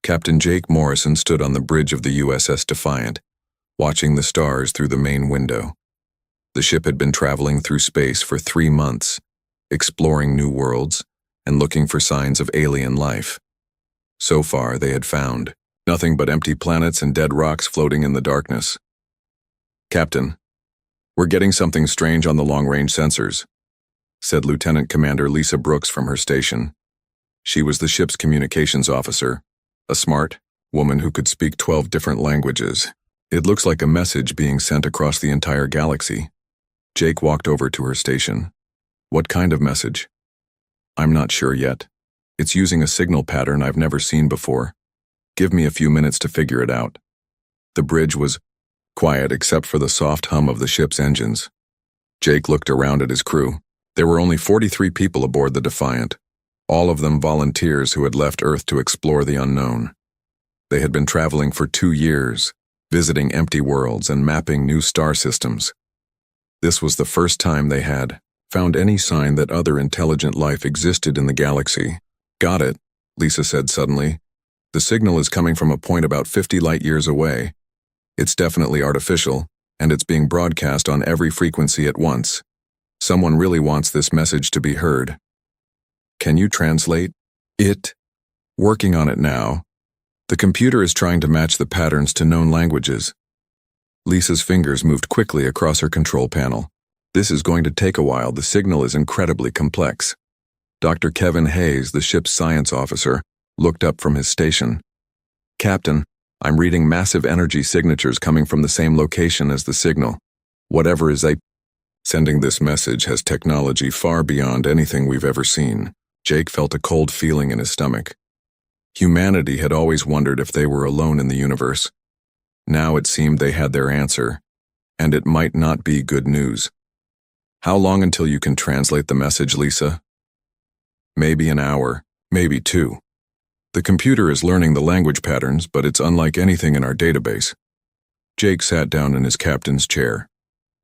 Captain Jake Morrison stood on the bridge of the USS Defiant, watching the stars through the main window. The ship had been traveling through space for 3 months, exploring new worlds and looking for signs of alien life. So far, they had found nothing but empty planets and dead rocks floating in the darkness. "Captain, we're getting something strange on the long-range sensors," said Lieutenant Commander Lisa Brooks from her station. She was the ship's communications officer, a smart woman who could speak 12 different languages. "It looks like a message being sent across the entire galaxy." Jake walked over to her station. "What kind of message?" "I'm not sure yet. It's using a signal pattern I've never seen before. Give me a few minutes to figure it out." The bridge was quiet except for the soft hum of the ship's engines. Jake looked around at his crew. There were only 43 people aboard the Defiant, all of them volunteers who had left Earth to explore the unknown. They had been traveling for 2 years, visiting empty worlds and mapping new star systems. This was the first time they had found any sign that other intelligent life existed in the galaxy. "Got it," Lisa said suddenly. "The signal is coming from a point about 50 light-years away. It's definitely artificial, and it's being broadcast on every frequency at once. Someone really wants this message to be heard. Can you translate it?" "Working on it now. The computer is trying to match the patterns to known languages." Lisa's fingers moved quickly across her control panel. "This is going to take a while. The signal is incredibly complex." Dr. Kevin Hayes, the ship's science officer, looked up from his station. "Captain, I'm reading massive energy signatures coming from the same location as the signal. Whatever is sending this message has technology far beyond anything we've ever seen." Jake felt a cold feeling in his stomach. Humanity had always wondered if they were alone in the universe. Now it seemed they had their answer, and it might not be good news. "How long until you can translate the message, Lisa?" "Maybe an hour, maybe 2. The computer is learning the language patterns, but it's unlike anything in our database." Jake sat down in his captain's chair.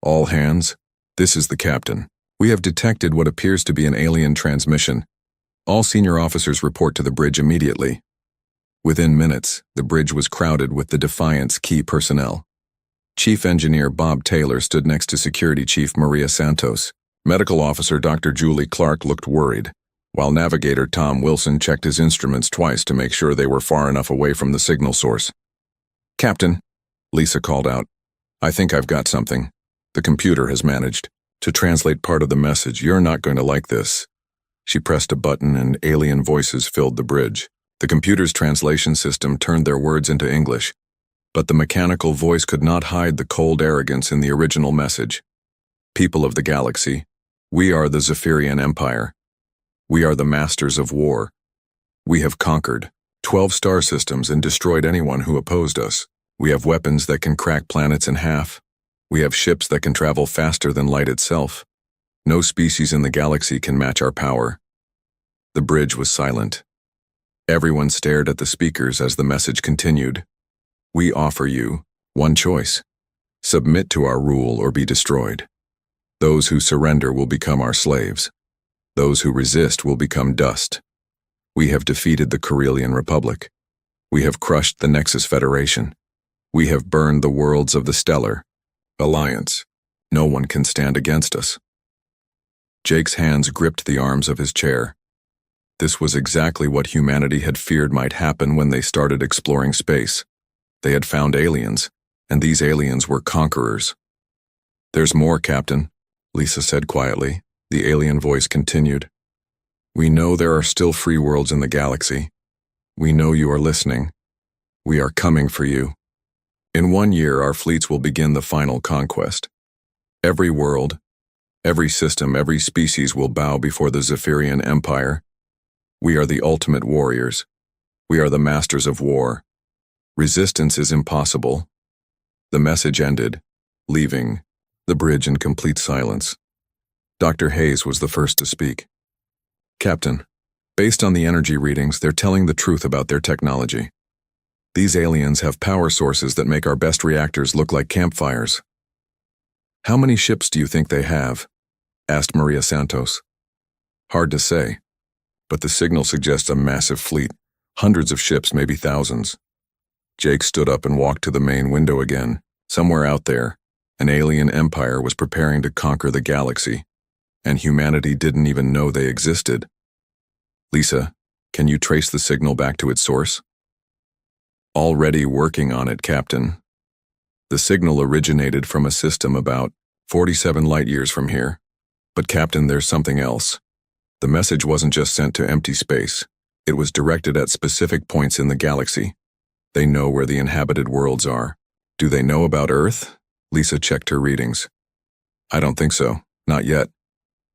"All hands, this is the captain. We have detected what appears to be an alien transmission. All senior officers report to the bridge immediately." Within minutes, the bridge was crowded with the Defiant's key personnel. Chief Engineer Bob Taylor stood next to Security Chief Maria Santos. Medical Officer Dr. Julie Clark looked worried, while Navigator Tom Wilson checked his instruments twice to make sure they were far enough away from the signal source. "Captain," Lisa called out, "I think I've got something. The computer has managed to translate part of the message. You're not going to like this." She pressed a button and alien voices filled the bridge. The computer's translation system turned their words into English, but the mechanical voice could not hide the cold arrogance in the original message. "People of the galaxy, we are the Zephyrian Empire. We are the masters of war. We have conquered 12 star systems and destroyed anyone who opposed us. We have weapons that can crack planets in half. We have ships that can travel faster than light itself. No species in the galaxy can match our power." The bridge was silent. Everyone stared at the speakers as the message continued. "We offer you one choice. Submit to our rule or be destroyed. Those who surrender will become our slaves. Those who resist will become dust. We have defeated the Corellian Republic. We have crushed the Nexus Federation. We have burned the worlds of the Stellar Alliance. No one can stand against us." Jake's hands gripped the arms of his chair. This was exactly what humanity had feared might happen when they started exploring space. They had found aliens, and these aliens were conquerors. "There's more, Captain," Lisa said quietly. The alien voice continued. "We know there are still free worlds in the galaxy. We know you are listening. We are coming for you. In 1 year, our fleets will begin the final conquest. Every world, every system, every species will bow before the Zephyrian Empire. We are the ultimate warriors. We are the masters of war. Resistance is impossible." The message ended, leaving the bridge in complete silence. Dr. Hayes was the first to speak. "Captain, based on the energy readings, they're telling the truth about their technology. These aliens have power sources that make our best reactors look like campfires." "How many ships do you think they have?" asked Maria Santos. "Hard to say, but the signal suggests a massive fleet, Hundreds of ships, maybe thousands. Jake stood up and walked to the main window again. Somewhere out there, an alien empire was preparing to conquer the galaxy, and humanity didn't even know they existed. Lisa, can you trace the signal back to its source? Already working on it, Captain. The signal originated from a system about 47 light-years from here. But Captain, there's something else. The message wasn't just sent to empty space. It was directed at specific points in the galaxy. They know where the inhabited worlds are. Do they know about Earth? Lisa checked her readings. I don't think so, not yet.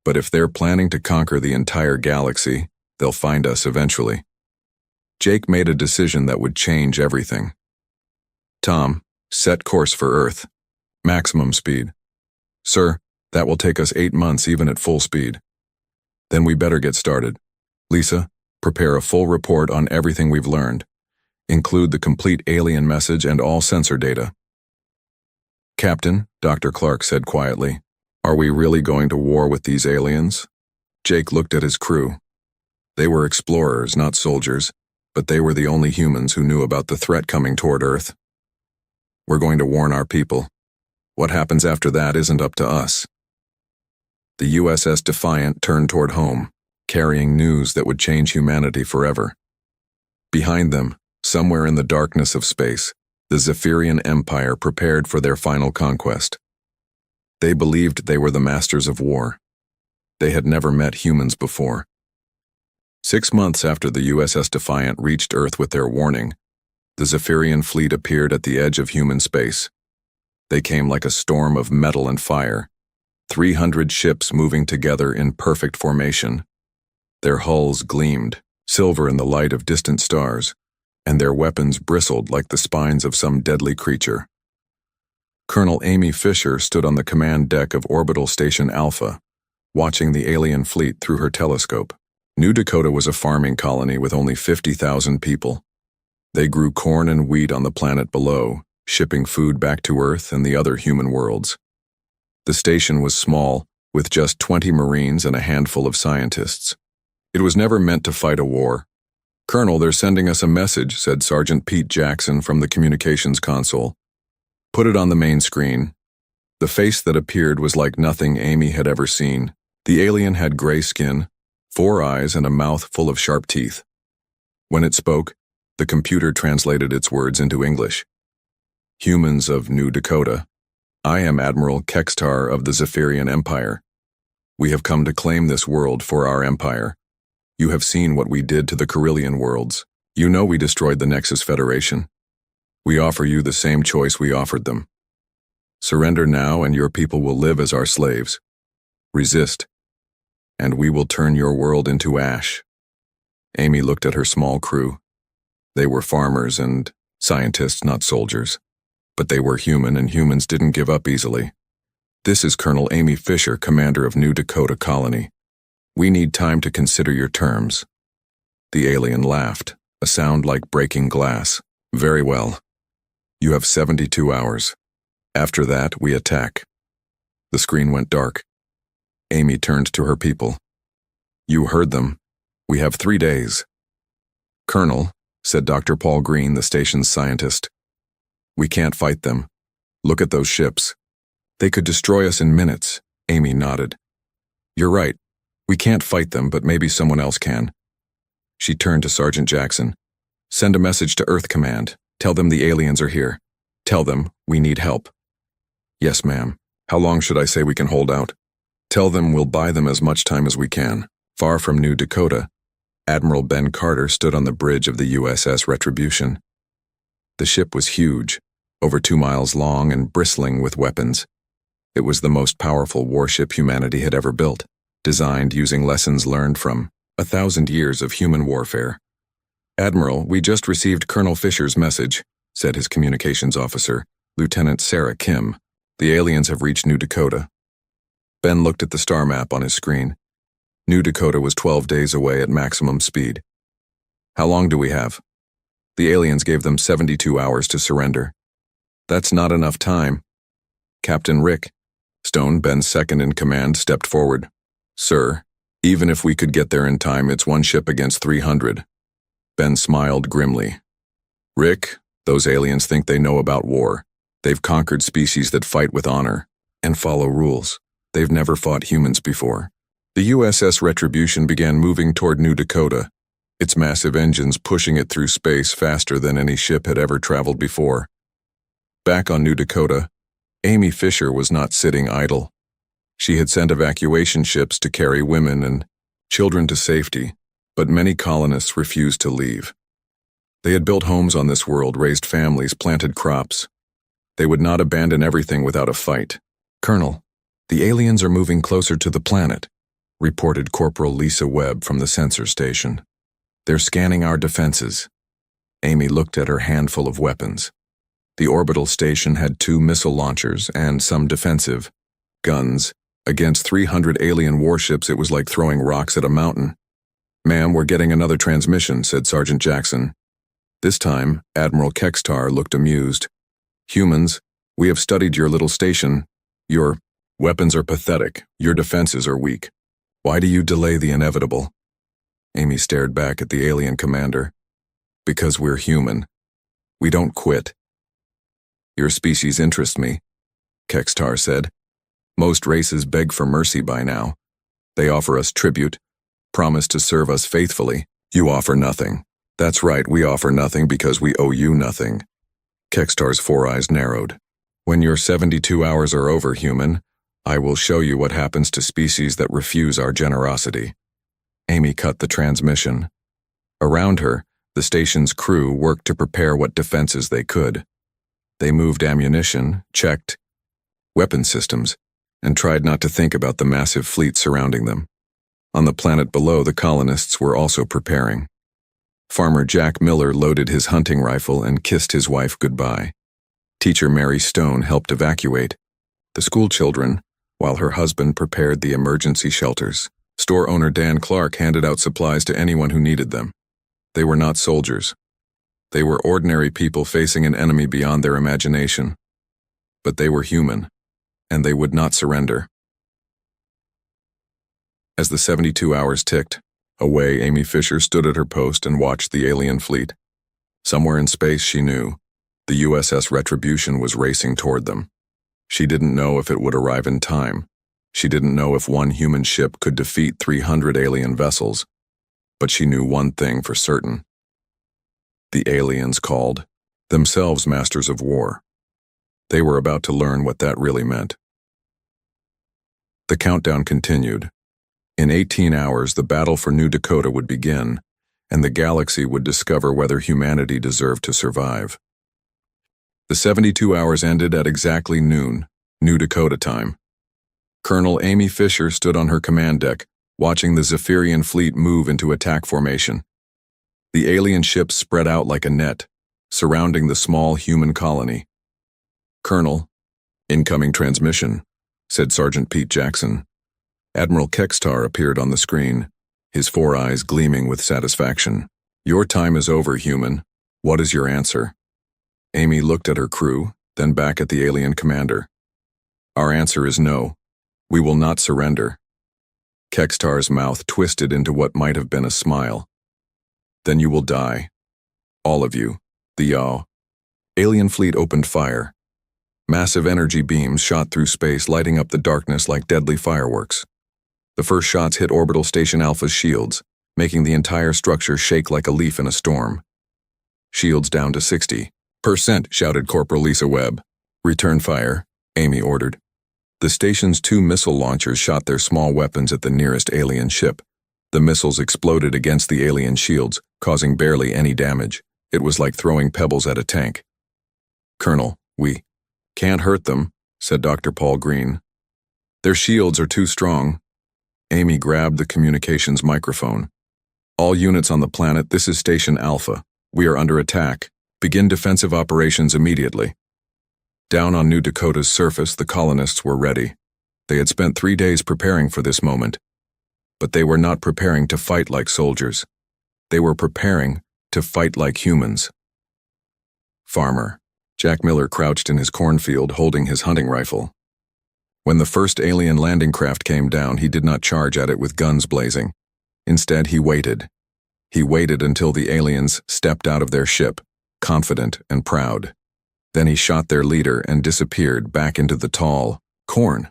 But if they're planning to conquer the entire galaxy, they'll find us eventually. Jake made a decision that would change everything. Tom, set course for Earth. Maximum speed. Sir, that will take us 8 months even at full speed. Then we better get started. Lisa, prepare a full report on everything we've learned. Include the complete alien message and all sensor data. Captain, Dr. Clark said quietly, are we really going to war with these aliens? Jake looked at his crew. They were explorers, not soldiers, but they were the only humans who knew about the threat coming toward Earth. We're going to warn our people. What happens after that isn't up to us. The USS Defiant turned toward home, carrying news that would change humanity forever. Behind them, somewhere in the darkness of space, the Zephyrian Empire prepared for their final conquest. They believed they were the masters of war. They had never met humans before. 6 months after the USS Defiant reached Earth with their warning, the Zephyrian fleet appeared at the edge of human space. They came like a storm of metal and fire, 300 ships moving together in perfect formation. Their hulls gleamed, silver in the light of distant stars, and their weapons bristled like the spines of some deadly creature. Colonel Amy Fisher stood on the command deck of Orbital Station Alpha, watching the alien fleet through her telescope. New Dakota was a farming colony with only 50,000 people. They grew corn and wheat on the planet below, shipping food back to Earth and the other human worlds. The station was small, with just 20 Marines and a handful of scientists. It was never meant to fight a war. Colonel, they're sending us a message, said Sergeant Pete Jackson from the communications console. Put it on the main screen. The face that appeared was like nothing Amy had ever seen. The alien had gray skin, 4 eyes, and a mouth full of sharp teeth. When it spoke, the computer translated its words into English. Humans of New Dakota, I am Admiral Kextar of the Zephyrian Empire. We have come to claim this world for our empire. You have seen what we did to the Carillion worlds. You know we destroyed the Nexus Federation. We offer you the same choice we offered them. Surrender now and your people will live as our slaves. Resist, and we will turn your world into ash. Amy looked at her small crew. They were farmers and scientists, not soldiers. But they were human, and humans didn't give up easily. This is Colonel Amy Fisher, commander of New Dakota Colony. We need time to consider your terms. The alien laughed, a sound like breaking glass. Very well. You have 72 hours. After that, we attack. The screen went dark. Amy turned to her people. You heard them. We have 3 days. Colonel, said Dr. Paul Green, the station's scientist. We can't fight them. Look at those ships. They could destroy us in minutes. Amy nodded. You're right. We can't fight them, but maybe someone else can. She turned to Sergeant Jackson. Send a message to Earth Command. Tell them the aliens are here. Tell them we need help. Yes, ma'am. How long should I say we can hold out? Tell them we'll buy them as much time as we can. Far from New Dakota, Admiral Ben Carter stood on the bridge of the USS Retribution. The ship was huge, over 2 miles long and bristling with weapons. It was the most powerful warship humanity had ever built, designed using lessons learned from 1,000 years of human warfare. Admiral, we just received Colonel Fisher's message, said his communications officer, Lieutenant Sarah Kim. The aliens have reached New Dakota. Ben looked at the star map on his screen. New Dakota was 12 days away at maximum speed. How long do we have? The aliens gave them 72 hours to surrender. That's not enough time. Captain Rick Stone, Ben's second in command, stepped forward. Sir, even if we could get there in time, it's 1 ship against 300. Ben smiled grimly. Rick, those aliens think they know about war. They've conquered species that fight with honor and follow rules. They've never fought humans before. The USS Retribution began moving toward New Dakota, its massive engines pushing it through space faster than any ship had ever traveled before. Back on New Dakota, Amy Fisher was not sitting idle. She had sent evacuation ships to carry women and children to safety, but many colonists refused to leave. They had built homes on this world, raised families, planted crops. They would not abandon everything without a fight. Colonel, the aliens are moving closer to the planet, reported Corporal Lisa Webb from the sensor station. They're scanning our defenses. Amy looked at her handful of weapons. The orbital station had 2 missile launchers and some defensive guns. Against 300 alien warships, it was like throwing rocks at a mountain. Ma'am, we're getting another transmission, said Sergeant Jackson. This time, Admiral Kextar looked amused. Humans, we have studied your little station. Your weapons are pathetic. Your defenses are weak. Why do you delay the inevitable? Amy stared back at the alien commander. Because we're human. We don't quit. Your species interests me, Kextar said. Most races beg for mercy by now. They offer us tribute, promise to serve us faithfully. You offer nothing. That's right, we offer nothing because we owe you nothing. Kextar's 4 eyes narrowed. When your 72 hours are over, human, I will show you what happens to species that refuse our generosity. Amy cut the transmission. Around her, the station's crew worked to prepare what defenses they could. They moved ammunition, checked weapon systems, and tried not to think about the massive fleet surrounding them. On the planet below, the colonists were also preparing. Farmer Jack Miller loaded his hunting rifle and kissed his wife goodbye. Teacher Mary Stone helped evacuate the school children, while her husband prepared the emergency shelters. Store owner Dan Clark handed out supplies to anyone who needed them. They were not soldiers. They were ordinary people facing an enemy beyond their imagination. But they were human, and they would not surrender. As the 72 hours ticked away, Amy Fisher stood at her post and watched the alien fleet. Somewhere in space, she knew, the USS Retribution was racing toward them. She didn't know if it would arrive in time. She didn't know if one human ship could defeat 300 alien vessels. But she knew one thing for certain. The aliens called themselves masters of war. They were about to learn what that really meant. The countdown continued. In 18 hours, the battle for New Dakota would begin, and the galaxy would discover whether humanity deserved to survive. The 72 hours ended at exactly noon, New Dakota time. Colonel Amy Fisher stood on her command deck, watching the Zephyrian fleet move into attack formation. The alien ships spread out like a net, surrounding the small human colony. Colonel, incoming transmission, said Sergeant Pete Jackson. Admiral Kextar appeared on the screen, his 4 eyes gleaming with satisfaction. Your time is over, human. What is your answer? Amy looked at her crew, then back at the alien commander. Our answer is no. We will not surrender. Kextar's mouth twisted into what might have been a smile. Then you will die. All of you. The alien fleet opened fire. Massive energy beams shot through space, lighting up the darkness like deadly fireworks. The first shots hit Orbital Station Alpha's shields, making the entire structure shake like a leaf in a storm. Shields down to 60%, shouted Corporal Lisa Webb. Return fire, Amy ordered. The station's 2 missile launchers shot their small weapons at the nearest alien ship. The missiles exploded against the alien shields, causing barely any damage. It was like throwing pebbles at a tank. Colonel, we can't hurt them, said Dr. Paul Green. Their shields are too strong. Amy grabbed the communications microphone. All units on the planet, this is Station Alpha. We are under attack. Begin defensive operations immediately. Down on New Dakota's surface, the colonists were ready. They had spent 3 days preparing for this moment. But they were not preparing to fight like soldiers. They were preparing to fight like humans. Farmer. Jack Miller crouched in his cornfield holding his hunting rifle. When the first alien landing craft came down, he did not charge at it with guns blazing. Instead, he waited. He waited until the aliens stepped out of their ship, confident and proud. Then he shot their leader and disappeared back into the tall corn.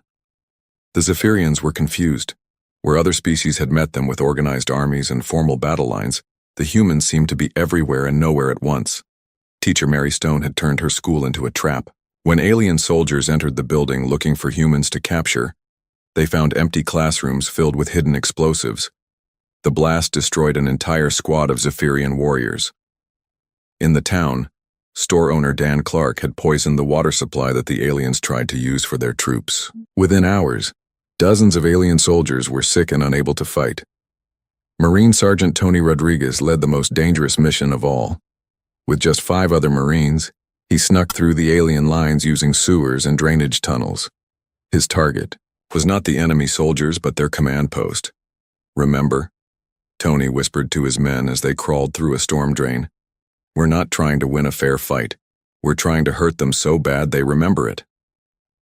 The Zephyrians were confused. Where other species had met them with organized armies and formal battle lines, the humans seemed to be everywhere and nowhere at once. Teacher Mary Stone had turned her school into a trap. When alien soldiers entered the building looking for humans to capture, they found empty classrooms filled with hidden explosives. The blast destroyed an entire squad of Zephyrian warriors. In the town, store owner Dan Clark had poisoned the water supply that the aliens tried to use for their troops. Within hours, dozens of alien soldiers were sick and unable to fight. Marine Sergeant Tony Rodriguez led the most dangerous mission of all. With just 5 other Marines, he snuck through the alien lines using sewers and drainage tunnels. His target was not the enemy soldiers but their command post. "Remember," Tony whispered to his men as they crawled through a storm drain, "we're not trying to win a fair fight. We're trying to hurt them so bad they remember it."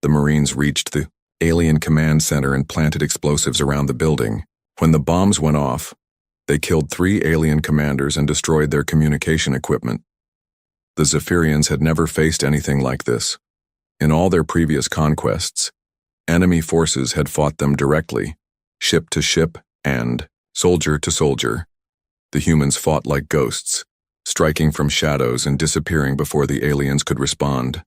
The Marines reached the alien command center and planted explosives around the building. When the bombs went off, they killed 3 alien commanders and destroyed their communication equipment. The Zephyrians had never faced anything like this. In all their previous conquests, enemy forces had fought them directly, ship to ship and soldier to soldier. The humans fought like ghosts, striking from shadows and disappearing before the aliens could respond.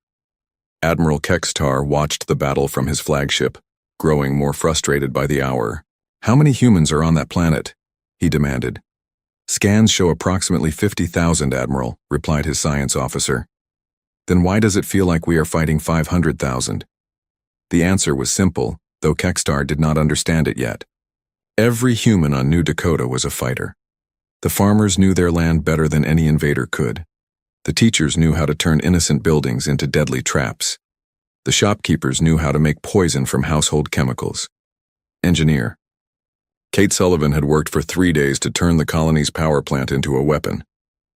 Admiral Kextar watched the battle from his flagship, growing more frustrated by the hour. "How many humans are on that planet?" he demanded. "Scans show approximately 50,000, Admiral," replied his science officer. "Then why does it feel like we are fighting 500,000? The answer was simple, though Kextar did not understand it yet. Every human on New Dakota was a fighter. The farmers knew their land better than any invader could. The teachers knew how to turn innocent buildings into deadly traps. The shopkeepers knew how to make poison from household chemicals. Engineer. Kate Sullivan had worked for 3 days to turn the colony's power plant into a weapon.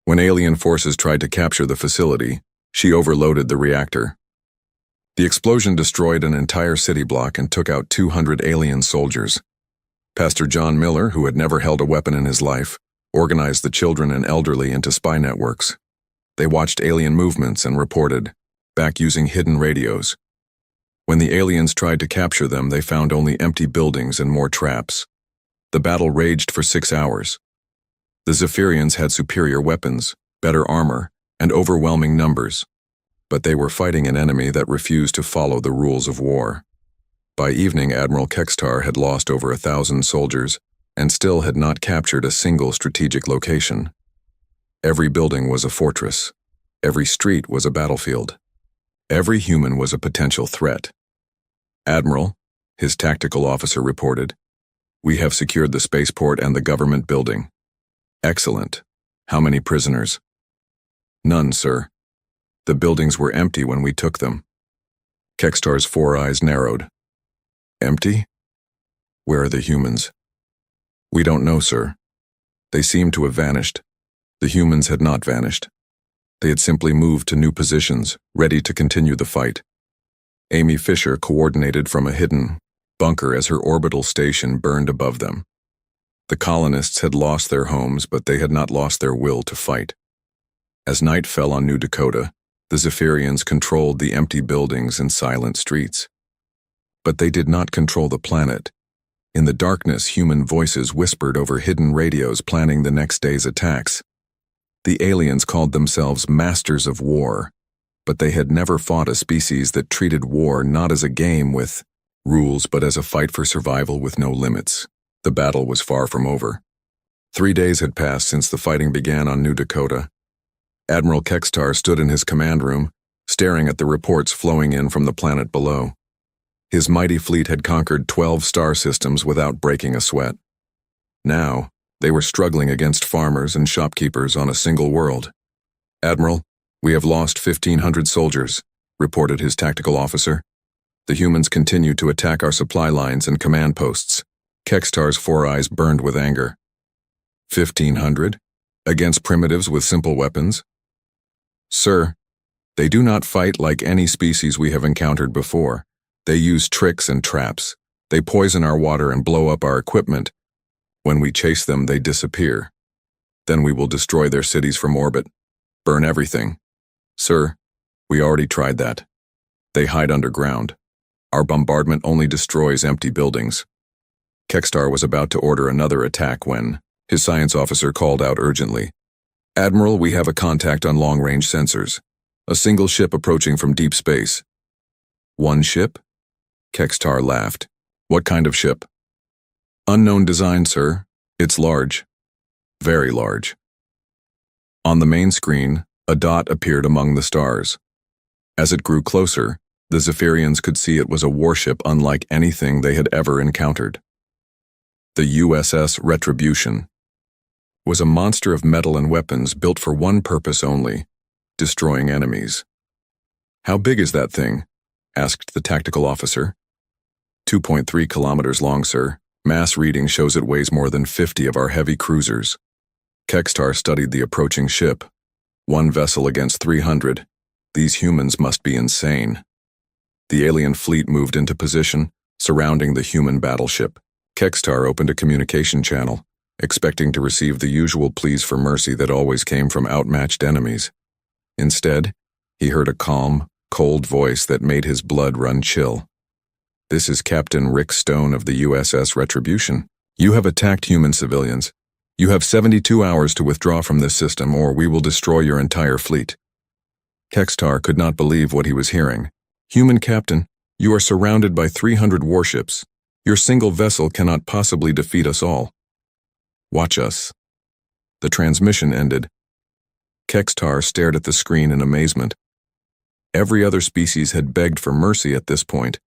When alien forces tried to capture the facility, she overloaded the reactor. The explosion destroyed an entire city block and took out 200 alien soldiers. Pastor John Miller, who had never held a weapon in his life, organized the children and elderly into spy networks. They watched alien movements and reported, back using hidden radios. When the aliens tried to capture them, they found only empty buildings and more traps. The battle raged for 6 hours. The Zephyrians had superior weapons, better armor, and overwhelming numbers, but they were fighting an enemy that refused to follow the rules of war. By evening, Admiral Kextar had lost over 1,000 soldiers and still had not captured a single strategic location. Every building was a fortress. Every street was a battlefield. Every human was a potential threat. "Admiral," his tactical officer reported, "we have secured the spaceport and the government building." "Excellent. How many prisoners?" "None, sir. The buildings were empty when we took them." Kextar's 4 eyes narrowed. "Empty? Where are the humans?" "We don't know, sir. They seem to have vanished." The humans had not vanished. They had simply moved to new positions, ready to continue the fight. Amy Fisher coordinated from a hidden bunker as her orbital station burned above them. The colonists had lost their homes, but they had not lost their will to fight. As night fell on New Dakota, the Zephyrians controlled the empty buildings and silent streets. But they did not control the planet. In the darkness, human voices whispered over hidden radios planning the next day's attacks. The aliens called themselves Masters of War, but they had never fought a species that treated war not as a game with rules but as a fight for survival with no limits. The battle was far from over. 3 days had passed since the fighting began on New Dakota. Admiral Kextar stood in his command room, staring at the reports flowing in from the planet below. His mighty fleet had conquered 12 star systems without breaking a sweat. Now, they were struggling against farmers and shopkeepers on a single world. "Admiral, we have lost 1,500 soldiers," reported his tactical officer. "The humans continue to attack our supply lines and command posts." Kextar's 4 eyes burned with anger. 1,500? Against primitives with simple weapons? "Sir, they do not fight like any species we have encountered before. They use tricks and traps. They poison our water and blow up our equipment. When we chase them, they disappear." Then we will destroy their cities from orbit. Burn everything. Sir, we already tried that. They hide underground. Our bombardment only destroys empty buildings. Kextar was about to order another attack when his science officer called out urgently. Admiral, we have a contact on long-range sensors. A single ship approaching from deep space. One ship? Kextar laughed. What kind of ship? Unknown design, sir. It's large. Very large. On the main screen, a dot appeared among the stars. As it grew closer, the Zephyrians could see it was a warship unlike anything they had ever encountered. The USS Retribution was a monster of metal and weapons built for one purpose only: destroying enemies. How big is that thing? Asked the tactical officer. 2.3 kilometers long, sir. Mass reading shows it weighs more than 50 of our heavy cruisers. Kextar studied the approaching ship. One vessel against 300. These humans must be insane. The alien fleet moved into position, surrounding the human battleship. Kextar opened a communication channel, expecting to receive the usual pleas for mercy that always came from outmatched enemies. Instead, he heard a calm, cold voice that made his blood run chill. This is Captain Rick Stone of the USS Retribution. You have attacked human civilians. You have 72 hours to withdraw from this system, or we will destroy your entire fleet. Kextar could not believe what he was hearing. Human captain, you are surrounded by 300 warships. Your single vessel cannot possibly defeat us all. Watch us. The transmission ended. Kextar stared at the screen in amazement. Every other species had begged for mercy at this point.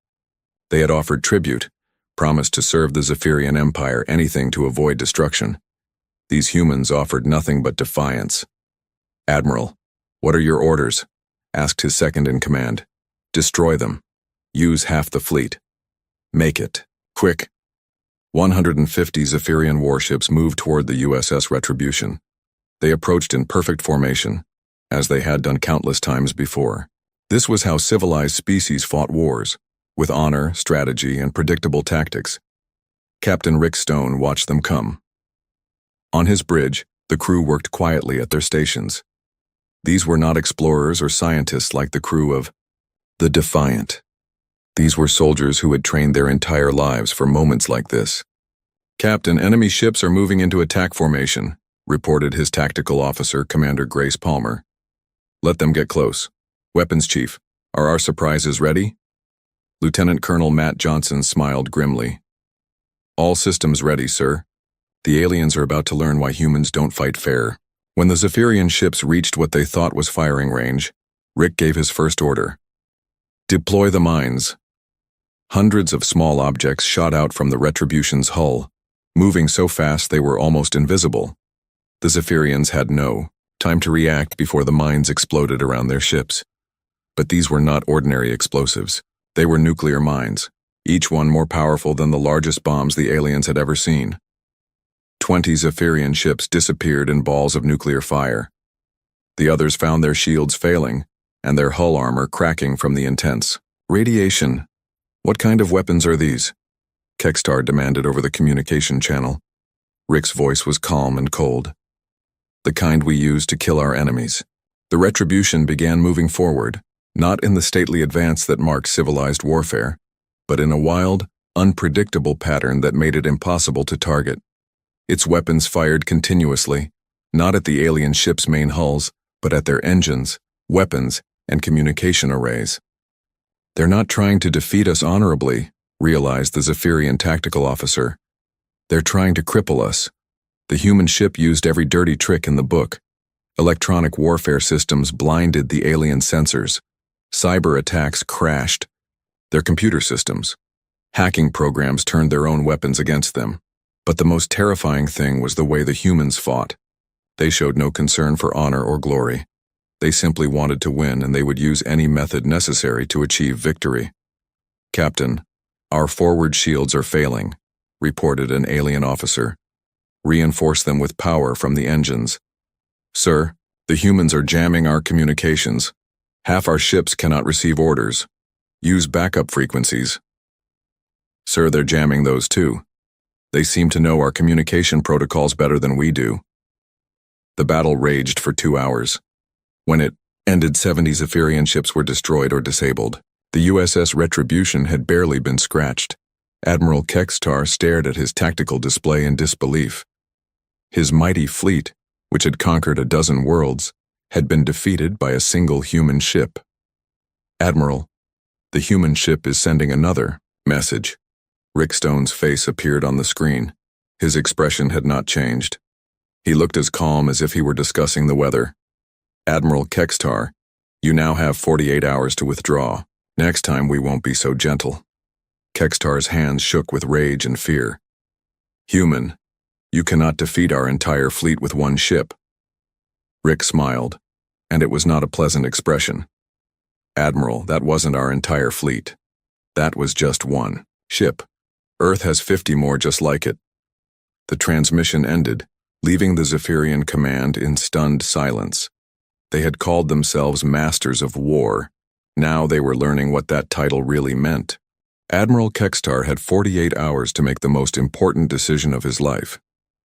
They had offered tribute, promised to serve the Zephyrian Empire, anything to avoid destruction. These humans offered nothing but defiance. Admiral, what are your orders? Asked his second-in-command. Destroy them. Use half the fleet. Make it. Quick. 150 Zephyrian warships moved toward the USS Retribution. They approached in perfect formation, as they had done countless times before. This was how civilized species fought wars, with honor, strategy, and predictable tactics. Captain Rick Stone watched them come. On his bridge, the crew worked quietly at their stations. These were not explorers or scientists like the crew of the Defiant. These were soldiers who had trained their entire lives for moments like this. Captain, enemy ships are moving into attack formation, reported his tactical officer, Commander Grace Palmer. Let them get close. Weapons Chief, are our surprises ready? Lieutenant Colonel Matt Johnson smiled grimly. All systems ready, sir. The aliens are about to learn why humans don't fight fair. When the Zephyrian ships reached what they thought was firing range, Rick gave his first order. Deploy the mines. Hundreds of small objects shot out from the Retribution's hull, moving so fast they were almost invisible. The Zephyrians had no time to react before the mines exploded around their ships. But these were not ordinary explosives. They were nuclear mines, each one more powerful than the largest bombs the aliens had ever seen. 20 Zephyrian ships disappeared in balls of nuclear fire. The others found their shields failing, and their hull armor cracking from the intense radiation. What kind of weapons are these? Kextar demanded over the communication channel. Rick's voice was calm and cold. The kind we use to kill our enemies. The Retribution began moving forward, not in the stately advance that marked civilized warfare, but in a wild, unpredictable pattern that made it impossible to target. Its weapons fired continuously, not at the alien ships' main hulls, but at their engines, weapons, and communication arrays. They're not trying to defeat us honorably, realized the Zephyrian tactical officer. They're trying to cripple us. The human ship used every dirty trick in the book. Electronic warfare systems blinded the alien sensors. Cyber attacks crashed their computer systems. Hacking programs turned their own weapons against them. But the most terrifying thing was the way the humans fought. They showed no concern for honor or glory. They simply wanted to win, and they would use any method necessary to achieve victory. Captain, our forward shields are failing, reported an alien officer. Reinforce them with power from the engines. Sir, the humans are jamming our communications. Half our ships cannot receive orders. Use backup frequencies. Sir, they're jamming those too. They seem to know our communication protocols better than we do. The battle raged for 2 hours. When it ended, 70 Zephyrian ships were destroyed or disabled. The USS Retribution had barely been scratched. Admiral Kextar stared at his tactical display in disbelief. His mighty fleet, which had conquered a dozen worlds, had been defeated by a single human ship. "Admiral, the human ship is sending another message." Rick Stone's face appeared on the screen. His expression had not changed. He looked as calm as if he were discussing the weather. "Admiral Kextar, you now have 48 hours to withdraw. Next time we won't be so gentle." Kextar's hands shook with rage and fear. "Human, you cannot defeat our entire fleet with one ship." Rick smiled, and it was not a pleasant expression. "Admiral, that wasn't our entire fleet. That was just one ship. Earth has 50 more just like it." The transmission ended, leaving the Zephyrian command in stunned silence. They had called themselves Masters of War. Now they were learning what that title really meant. Admiral Kextar had 48 hours to make the most important decision of his life.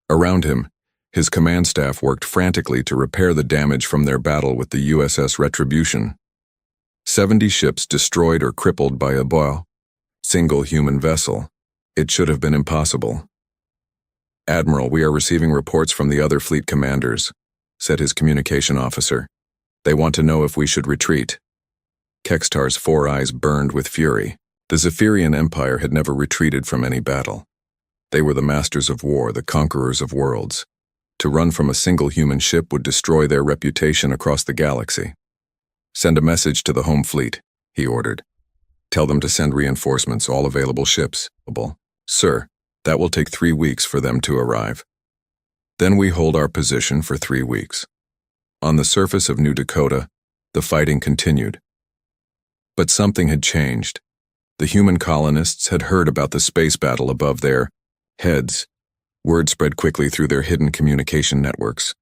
Around him, his command staff worked frantically to repair the damage from their battle with the USS Retribution. 70 ships destroyed or crippled by a single human vessel. It should have been impossible. "Admiral, we are receiving reports from the other fleet commanders," said his communication officer. "They want to know if we should retreat." Kextar's 4 eyes burned with fury. The Zephyrian Empire had never retreated from any battle. They were the Masters of War, the conquerors of worlds. To run from a single human ship would destroy their reputation across the galaxy. "Send a message to the home fleet," he ordered. "Tell them to send reinforcements, all available ships." "Sir, that will take 3 weeks for them to arrive." Then we hold our position for 3 weeks. On the surface of New Dakota, the fighting continued. But something had changed. The human colonists had heard about the space battle above their heads. Word spread quickly through their hidden communication networks.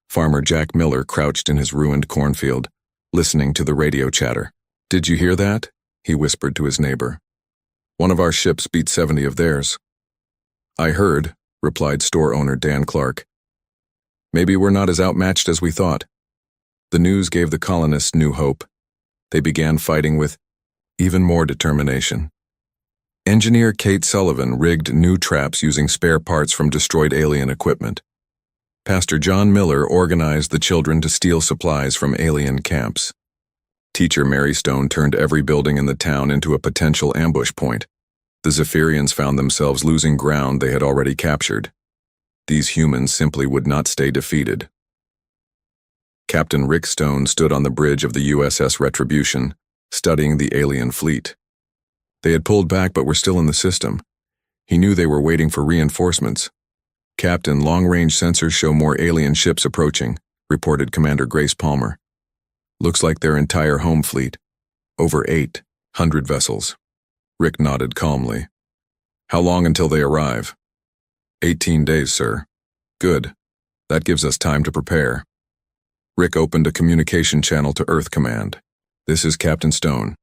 Farmer Jack Miller crouched in his ruined cornfield, listening to the radio chatter. "Did you hear that?" he whispered to his neighbor. "One of our ships beat 70 of theirs." "I heard," replied store owner Dan Clark. "Maybe we're not as outmatched as we thought." The news gave the colonists new hope. They began fighting with even more determination. Engineer Kate Sullivan rigged new traps using spare parts from destroyed alien equipment. Pastor John Miller organized the children to steal supplies from alien camps. Teacher Mary Stone turned every building in the town into a potential ambush point. The Zephyrians found themselves losing ground they had already captured. These humans simply would not stay defeated. Captain Rick Stone stood on the bridge of the USS Retribution, studying the alien fleet. They had pulled back but were still in the system. He knew they were waiting for reinforcements. "Captain, long-range sensors show more alien ships approaching," reported Commander Grace Palmer. "Looks like their entire home fleet. Over 800 vessels." Rick nodded calmly. "How long until they arrive?" 18 days, sir." "Good. That gives us time to prepare." Rick opened a communication channel to Earth Command. "This is Captain Stone.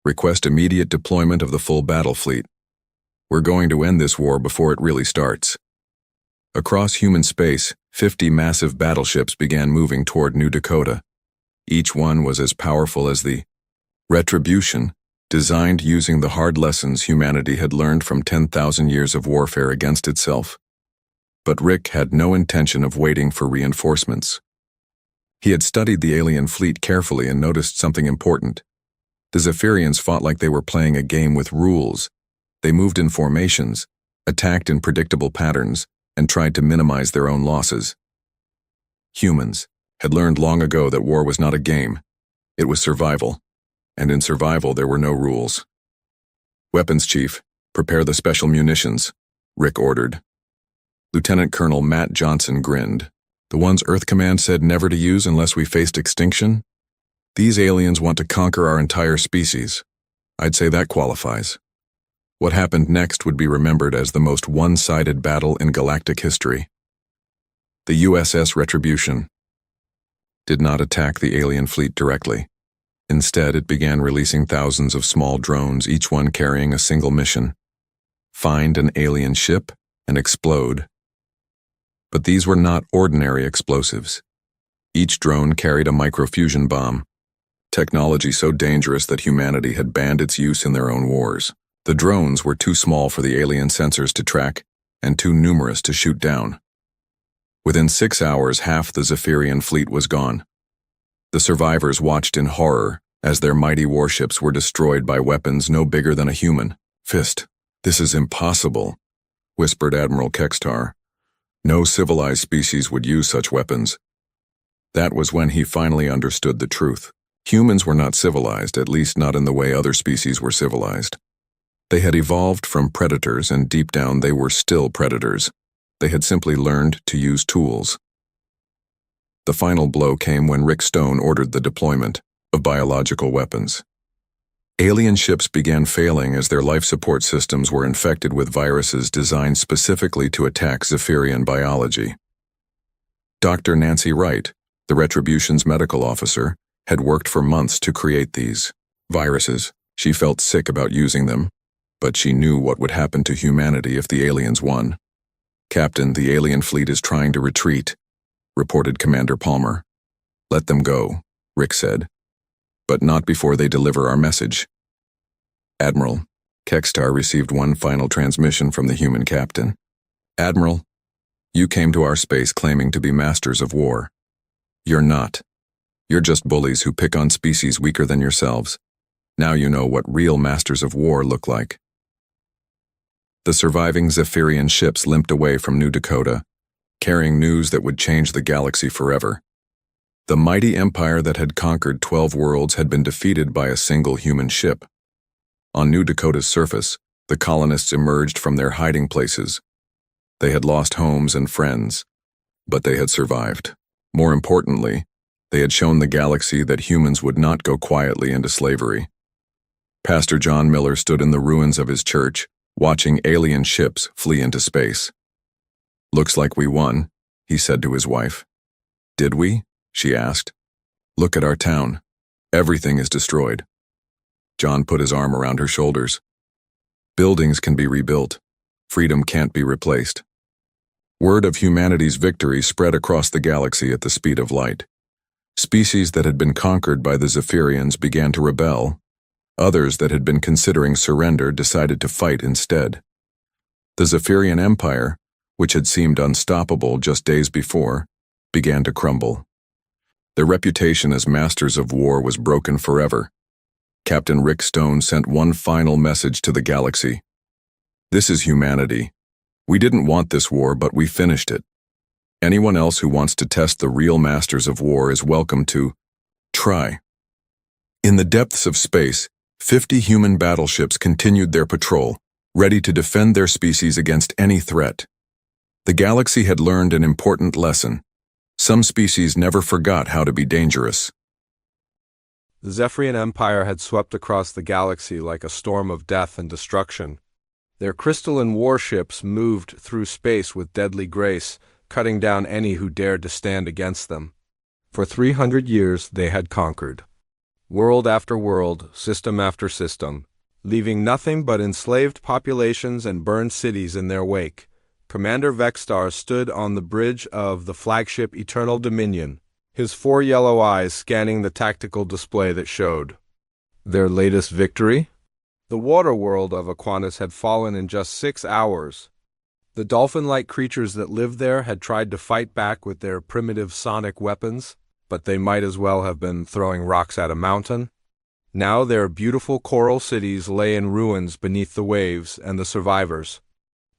Request immediate deployment of the full battle fleet. We're going to end this war before it really starts." Across human space, 50 massive battleships began moving toward New Dakota. Each one was as powerful as the Retribution, designed using the hard lessons humanity had learned from 10,000 years of warfare against itself. But Rick had no intention of waiting for reinforcements. He had studied the alien fleet carefully and noticed something important. The Zephyrians fought like they were playing a game with rules. They moved in formations, attacked in predictable patterns, and tried to minimize their own losses. Humans had learned long ago that war was not a game. It was survival. And in survival there were no rules. "Weapons Chief, prepare the special munitions," Rick ordered. Lieutenant Colonel Matt Johnson grinned. "The ones Earth Command said never to use unless we faced extinction? These aliens want to conquer our entire species. I'd say that qualifies." What happened next would be remembered as the most one-sided battle in galactic history. The USS Retribution did not attack the alien fleet directly. Instead, it began releasing thousands of small drones, each one carrying a single mission: find an alien ship and explode. But these were not ordinary explosives. Each drone carried a microfusion bomb, technology so dangerous that humanity had banned its use in their own wars. The drones were too small for the alien sensors to track and too numerous to shoot down. Within 6 hours, half the Zephyrian fleet was gone. The survivors watched in horror as their mighty warships were destroyed by weapons no bigger than a human fist. "This is impossible," whispered Admiral Kextar. "No civilized species would use such weapons." That was when he finally understood the truth. Humans were not civilized, at least not in the way other species were civilized. They had evolved from predators, and deep down they were still predators. They had simply learned to use tools. The final blow came when Rick Stone ordered the deployment of biological weapons. Alien ships began failing as their life support systems were infected with viruses designed specifically to attack Zephyrian biology. Dr. Nancy Wright, the Retribution's medical officer, had worked for months to create these viruses. She felt sick about using them, but she knew what would happen to humanity if the aliens won. "Captain, the alien fleet is trying to retreat," reported Commander Palmer. "Let them go," Rick said. "But not before they deliver our message." "Admiral," Kextar received one final transmission from the human captain. "Admiral, you came to our space claiming to be masters of war. You're not. You're just bullies who pick on species weaker than yourselves. Now you know what real masters of war look like." The surviving Zephyrian ships limped away from New Dakota, carrying news that would change the galaxy forever. The mighty empire that had conquered 12 worlds had been defeated by a single human ship. On New Dakota's surface, the colonists emerged from their hiding places. They had lost homes and friends, but they had survived. More importantly, they had shown the galaxy that humans would not go quietly into slavery. Pastor John Miller stood in the ruins of his church, watching alien ships flee into space. "Looks like we won," he said to his wife. "Did we?" she asked. "Look at our town. Everything is destroyed." John put his arm around her shoulders. "Buildings can be rebuilt. Freedom can't be replaced." Word of humanity's victory spread across the galaxy at the speed of light. Species that had been conquered by the Zephyrians began to rebel. Others that had been considering surrender decided to fight instead. The Zephyrian Empire, which had seemed unstoppable just days before, began to crumble. Their reputation as masters of war was broken forever. Captain Rick Stone sent one final message to the galaxy. "This is humanity. We didn't want this war, but we finished it. Anyone else who wants to test the real masters of war is welcome to try." In the depths of space, 50 human battleships continued their patrol, ready to defend their species against any threat. The galaxy had learned an important lesson. Some species never forgot how to be dangerous. The Zephyrian Empire had swept across the galaxy like a storm of death and destruction. Their crystalline warships moved through space with deadly grace, cutting down any who dared to stand against them. For 300 years they had conquered. World after world, system after system, leaving nothing but enslaved populations and burned cities in their wake. Commander Vextar stood on the bridge of the flagship Eternal Dominion, his 4 yellow eyes scanning the tactical display that showed their latest victory. The water world of Aquanus had fallen in just 6 hours. The dolphin-like creatures that lived there had tried to fight back with their primitive sonic weapons, but they might as well have been throwing rocks at a mountain. Now their beautiful coral cities lay in ruins beneath the waves, and the survivors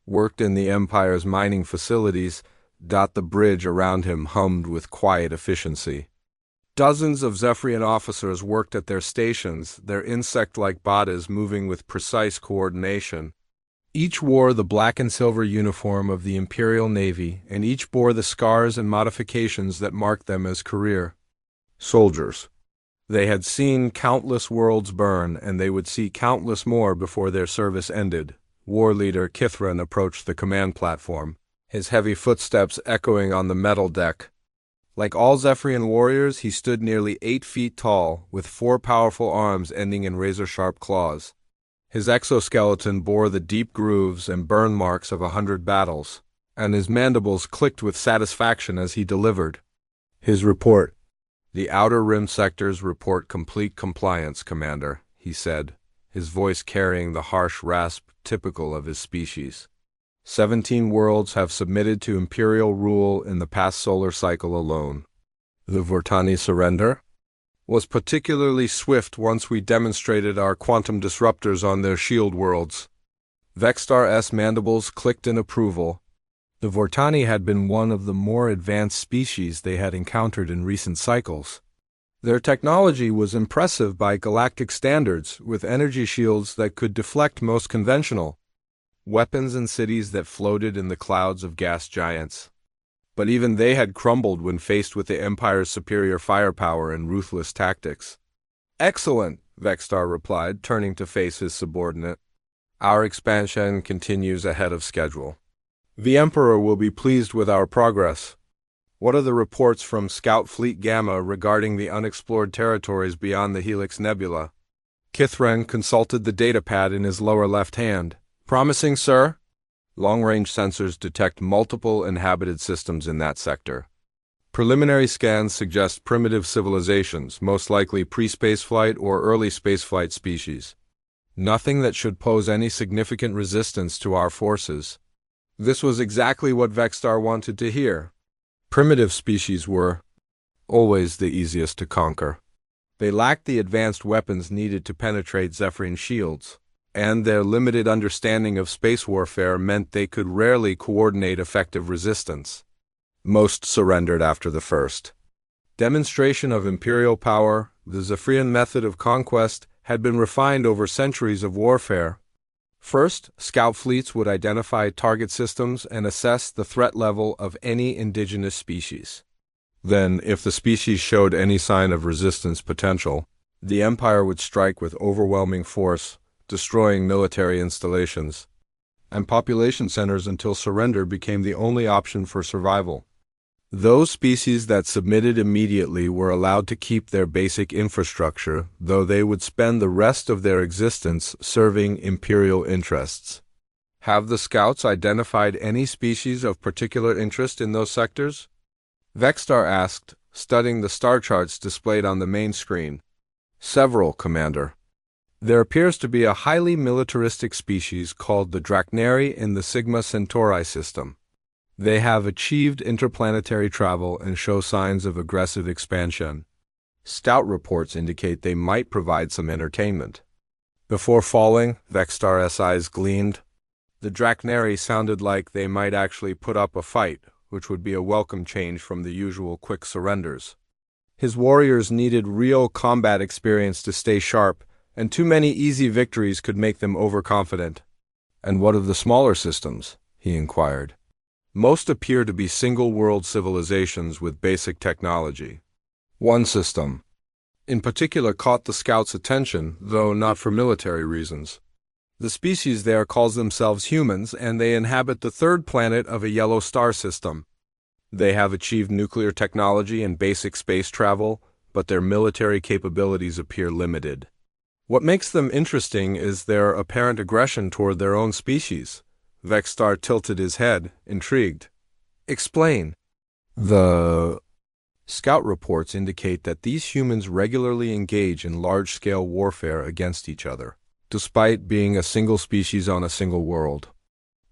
worked in the Empire's mining facilities. The bridge around him hummed with quiet efficiency. Dozens of Zephyrian officers worked at their stations, their insect-like bodies moving with precise coordination. Each wore the black and silver uniform of the Imperial Navy, and each bore the scars and modifications that marked them as career soldiers. They had seen countless worlds burn, and they would see countless more before their service ended. War leader Kithran approached the command platform, his heavy footsteps echoing on the metal deck. Like all Zephyrian warriors, he stood nearly 8 feet tall, with 4 powerful arms ending in razor-sharp claws. His exoskeleton bore the deep grooves and burn marks of 100 battles. and his mandibles clicked with satisfaction as he delivered his report. "The Outer Rim sectors report complete compliance, Commander," he said, his voice carrying the harsh rasp typical of his species. 17 worlds have submitted to Imperial rule in the past solar cycle alone. The Vortani surrender was particularly swift once we demonstrated our quantum disruptors on their shield worlds. Vexstar's mandibles clicked in approval. The Vortani had been one of the more advanced species they had encountered in recent cycles. Their technology was impressive by galactic standards, with energy shields that could deflect most conventional weapons and cities that floated in the clouds of gas giants. But even they had crumbled when faced with the Empire's superior firepower and ruthless tactics. "Excellent," Vexstar replied, turning to face his subordinate. "Our expansion continues ahead of schedule. The Emperor will be pleased with our progress. What are the reports from Scout Fleet Gamma regarding the unexplored territories beyond the Helix Nebula?" Kithran consulted the datapad in his lower left hand. "Promising, sir. Long-range sensors detect multiple inhabited systems in that sector. Preliminary scans suggest primitive civilizations, most likely pre-spaceflight or early spaceflight species. Nothing that should pose any significant resistance to our forces." This was exactly what Vexstar wanted to hear. Primitive species were always the easiest to conquer. They lacked the advanced weapons needed to penetrate Zephyrian shields, and their limited understanding of space warfare meant they could rarely coordinate effective resistance. Most surrendered after the first demonstration of Imperial power. The Zephyrian method of conquest had been refined over centuries of warfare. First, scout fleets would identify target systems and assess the threat level of any indigenous species. Then, if the species showed any sign of resistance potential, the Empire would strike with overwhelming force, destroying military installations and population centers until surrender became the only option for survival. Those species that submitted immediately were allowed to keep their basic infrastructure, though they would spend the rest of their existence serving Imperial interests. "Have the scouts identified any species of particular interest in those sectors?" Vexstar asked, studying the star charts displayed on the main screen. "Several, Commander. There appears to be a highly militaristic species called the Drachneri in the Sigma Centauri system. They have achieved interplanetary travel and show signs of aggressive expansion. Scout reports indicate they might provide some entertainment." Before falling, Vexstar's eyes gleamed. The Drachneri sounded like they might actually put up a fight, which would be a welcome change from the usual quick surrenders. His warriors needed real combat experience to stay sharp, and too many easy victories could make them overconfident. "And what of the smaller systems?" he inquired. "Most appear to be single-world civilizations with basic technology. One system, in particular, caught the scouts' attention, though not for military reasons. The species there calls themselves humans, and they inhabit the third planet of a yellow star system. They have achieved nuclear technology and basic space travel, but their military capabilities appear limited. What makes them interesting is their apparent aggression toward their own species." Vexstar tilted his head, intrigued. "Explain." "The scout reports indicate that these humans regularly engage in large-scale warfare against each other, despite being a single species on a single world.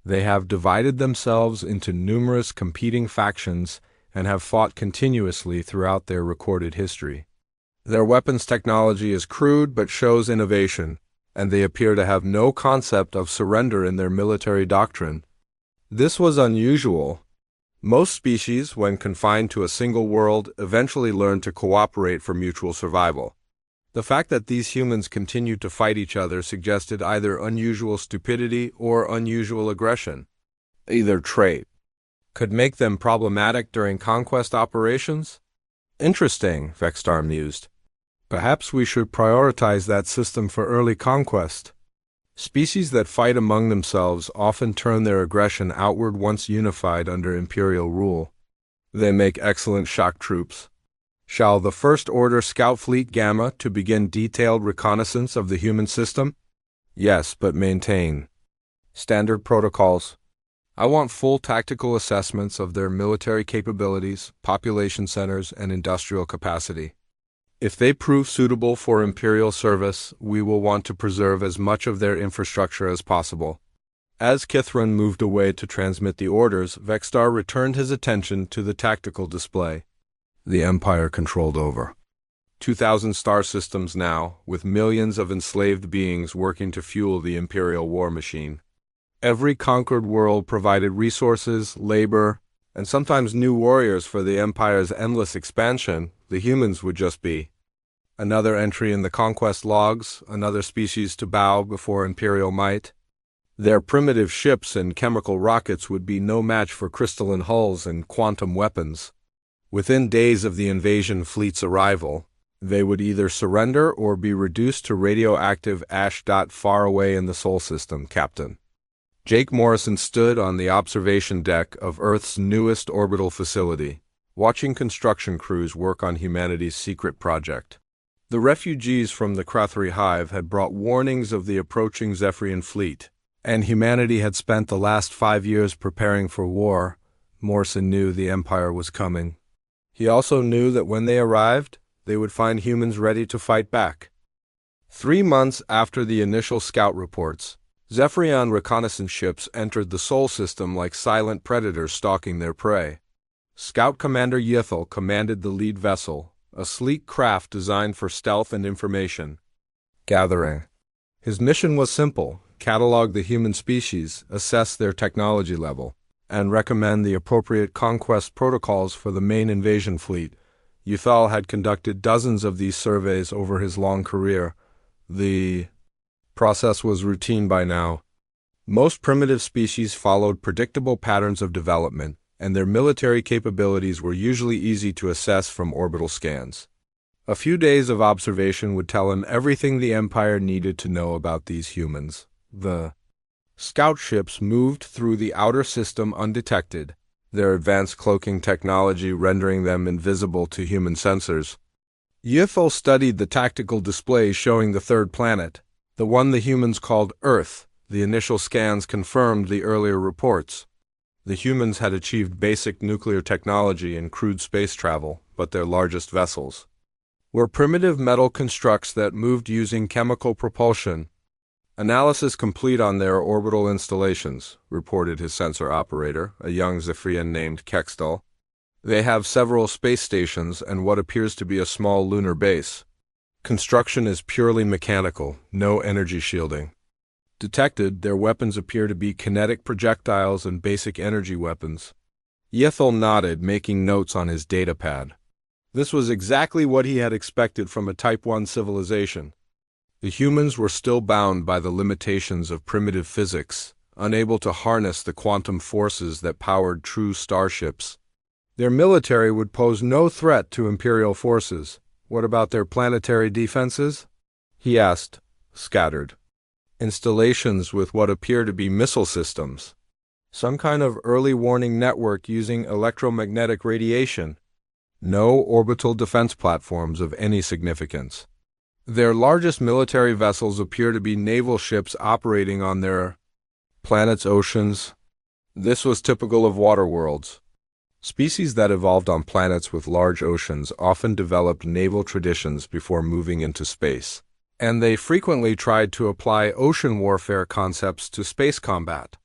They have divided themselves into numerous competing factions and have fought continuously throughout their recorded history. Their weapons technology is crude but shows innovation, and they appear to have no concept of surrender in their military doctrine. This was unusual. Most species, when confined to a single world, eventually learn to cooperate for mutual survival. The fact that these humans continued to fight each other suggested either unusual stupidity or unusual aggression. Either trait could make them problematic during conquest operations. Interesting, Vexstar mused. Perhaps we should prioritize that system for early conquest. Species that fight among themselves often turn their aggression outward once unified under Imperial rule. They make excellent shock troops. Shall the First Order Scout Fleet Gamma to begin detailed reconnaissance of the human system? Yes, but maintain standard protocols. I want full tactical assessments of their military capabilities, population centers, and industrial capacity. If they prove suitable for Imperial service, we will want to preserve as much of their infrastructure as possible. As Kithron moved away to transmit the orders, Vextar returned his attention to the tactical display. The Empire controlled over 2,000 star systems now, with millions of enslaved beings working to fuel the Imperial war machine. Every conquered world provided resources, labor, and sometimes new warriors for the Empire's endless expansion. The humans would just be another entry in the conquest logs, another species to bow before Imperial might. Their primitive ships and chemical rockets would be no match for crystalline hulls and quantum weapons. Within days of the invasion fleet's arrival, they would either surrender or be reduced to radioactive ash. Far away in the Sol system, Captain. Jake Morrison stood on the observation deck of Earth's newest orbital facility, watching construction crews work on humanity's secret project. The refugees from the Krathri Hive had brought warnings of the approaching Zephyrian fleet, and humanity had spent the last 5 years preparing for war. Morrison knew the Empire was coming. He also knew that when they arrived, they would find humans ready to fight back. 3 months after the initial scout reports, Zephyrian reconnaissance ships entered the Sol system like silent predators stalking their prey. Scout Commander Yithel commanded the lead vessel, a sleek craft designed for stealth and information gathering. His mission was simple: catalog the human species, assess their technology level, and recommend the appropriate conquest protocols for the main invasion fleet. Yithel had conducted dozens of these surveys over his long career. The process was routine by now. Most primitive species followed predictable patterns of development, and their military capabilities were usually easy to assess from orbital scans. A few days of observation would tell him everything the Empire needed to know about these humans. The scout ships moved through the outer system undetected, their advanced cloaking technology rendering them invisible to human sensors. Yithel studied the tactical displays showing the third planet, the one the humans called Earth. The initial scans confirmed the earlier reports. The humans had achieved basic nuclear technology and crude space travel, but their largest vessels were primitive metal constructs that moved using chemical propulsion. Analysis complete on their orbital installations, reported his sensor operator, a young Zephyrian named Kextal. They have several space stations and what appears to be a small lunar base. Construction is purely mechanical, no energy shielding. Detected, their weapons appear to be kinetic projectiles and basic energy weapons. Yithel nodded, making notes on his datapad. This was exactly what he had expected from a Type 1 civilization. The humans were still bound by the limitations of primitive physics, unable to harness the quantum forces that powered true starships. Their military would pose no threat to Imperial forces. What about their planetary defenses? He asked, scattered. Installations with what appear to be missile systems. Some kind of early warning network using electromagnetic radiation. No orbital defense platforms of any significance. Their largest military vessels appear to be naval ships operating on their planet's oceans. This was typical of water worlds. Species that evolved on planets with large oceans often developed naval traditions before moving into space, and they frequently tried to apply ocean warfare concepts to space combat.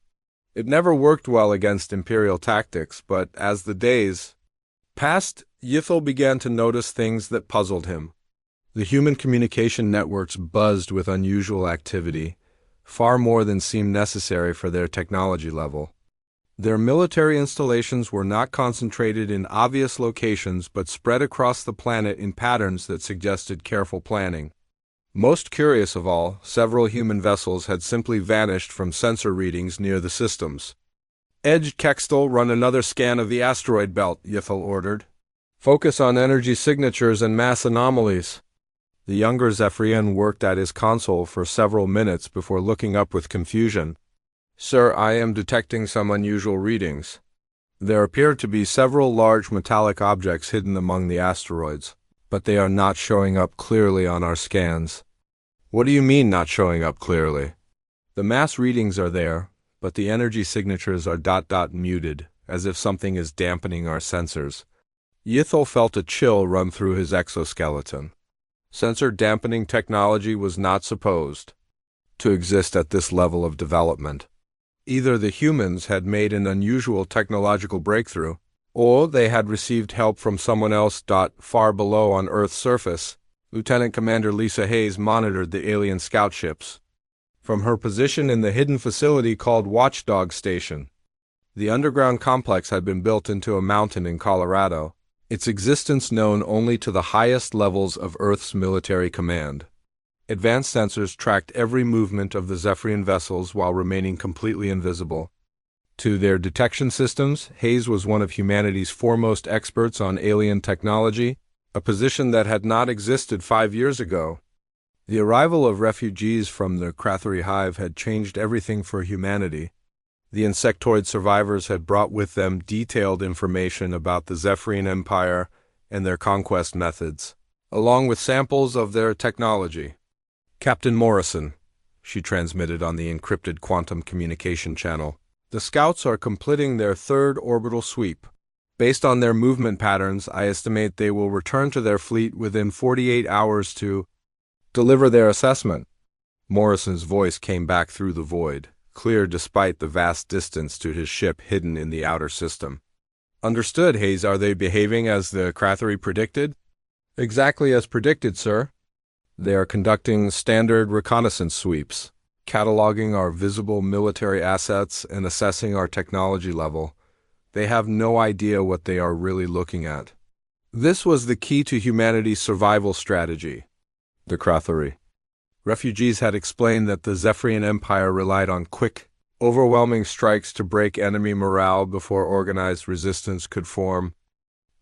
It never worked well against Imperial tactics, but as the days passed, Yithel began to notice things that puzzled him. The human communication networks buzzed with unusual activity, far more than seemed necessary for their technology level. Their military installations were not concentrated in obvious locations but spread across the planet in patterns that suggested careful planning. Most curious of all, several human vessels had simply vanished from sensor readings near the systems. Edge Kextal, run another scan of the asteroid belt, Yithel ordered. Focus on energy signatures and mass anomalies. The younger Zephyrian worked at his console for several minutes before looking up with confusion. Sir, I am detecting some unusual readings. There appear to be several large metallic objects hidden among the asteroids, but they are not showing up clearly on our scans. What do you mean not showing up clearly? The mass readings are there, but the energy signatures are muted, as if something is dampening our sensors. Ythel felt a chill run through his exoskeleton. Sensor dampening technology was not supposed to exist at this level of development. Either the humans had made an unusual technological breakthrough, or they had received help from someone else. Far below on Earth's surface, Lieutenant Commander Lisa Hayes monitored the alien scout ships from her position in the hidden facility called Watchdog Station. The underground complex had been built into a mountain in Colorado, its existence known only to the highest levels of Earth's military command. Advanced sensors tracked every movement of the Zephyrian vessels while remaining completely invisible to their detection systems. Hayes was one of humanity's foremost experts on alien technology, a position that had not existed 5 years ago. The arrival of refugees from the Krathari hive had changed everything for humanity. The insectoid survivors had brought with them detailed information about the Zephyrian Empire and their conquest methods, along with samples of their technology. "Captain Morrison," she transmitted on the encrypted quantum communication channel, "the scouts are completing their third orbital sweep. Based on their movement patterns, I estimate they will return to their fleet within 48 hours to deliver their assessment." Morrison's voice came back through the void, clear despite the vast distance to his ship hidden in the outer system. "Understood, Hayes. Are they behaving as the Krathari predicted?" "Exactly as predicted, sir. They are conducting standard reconnaissance sweeps, cataloging our visible military assets and assessing our technology level. They have no idea what they are really looking at. This was the key to humanity's survival strategy." The Krathari refugees had explained that the Zephyrian Empire relied on quick, overwhelming strikes to break enemy morale before organized resistance could form.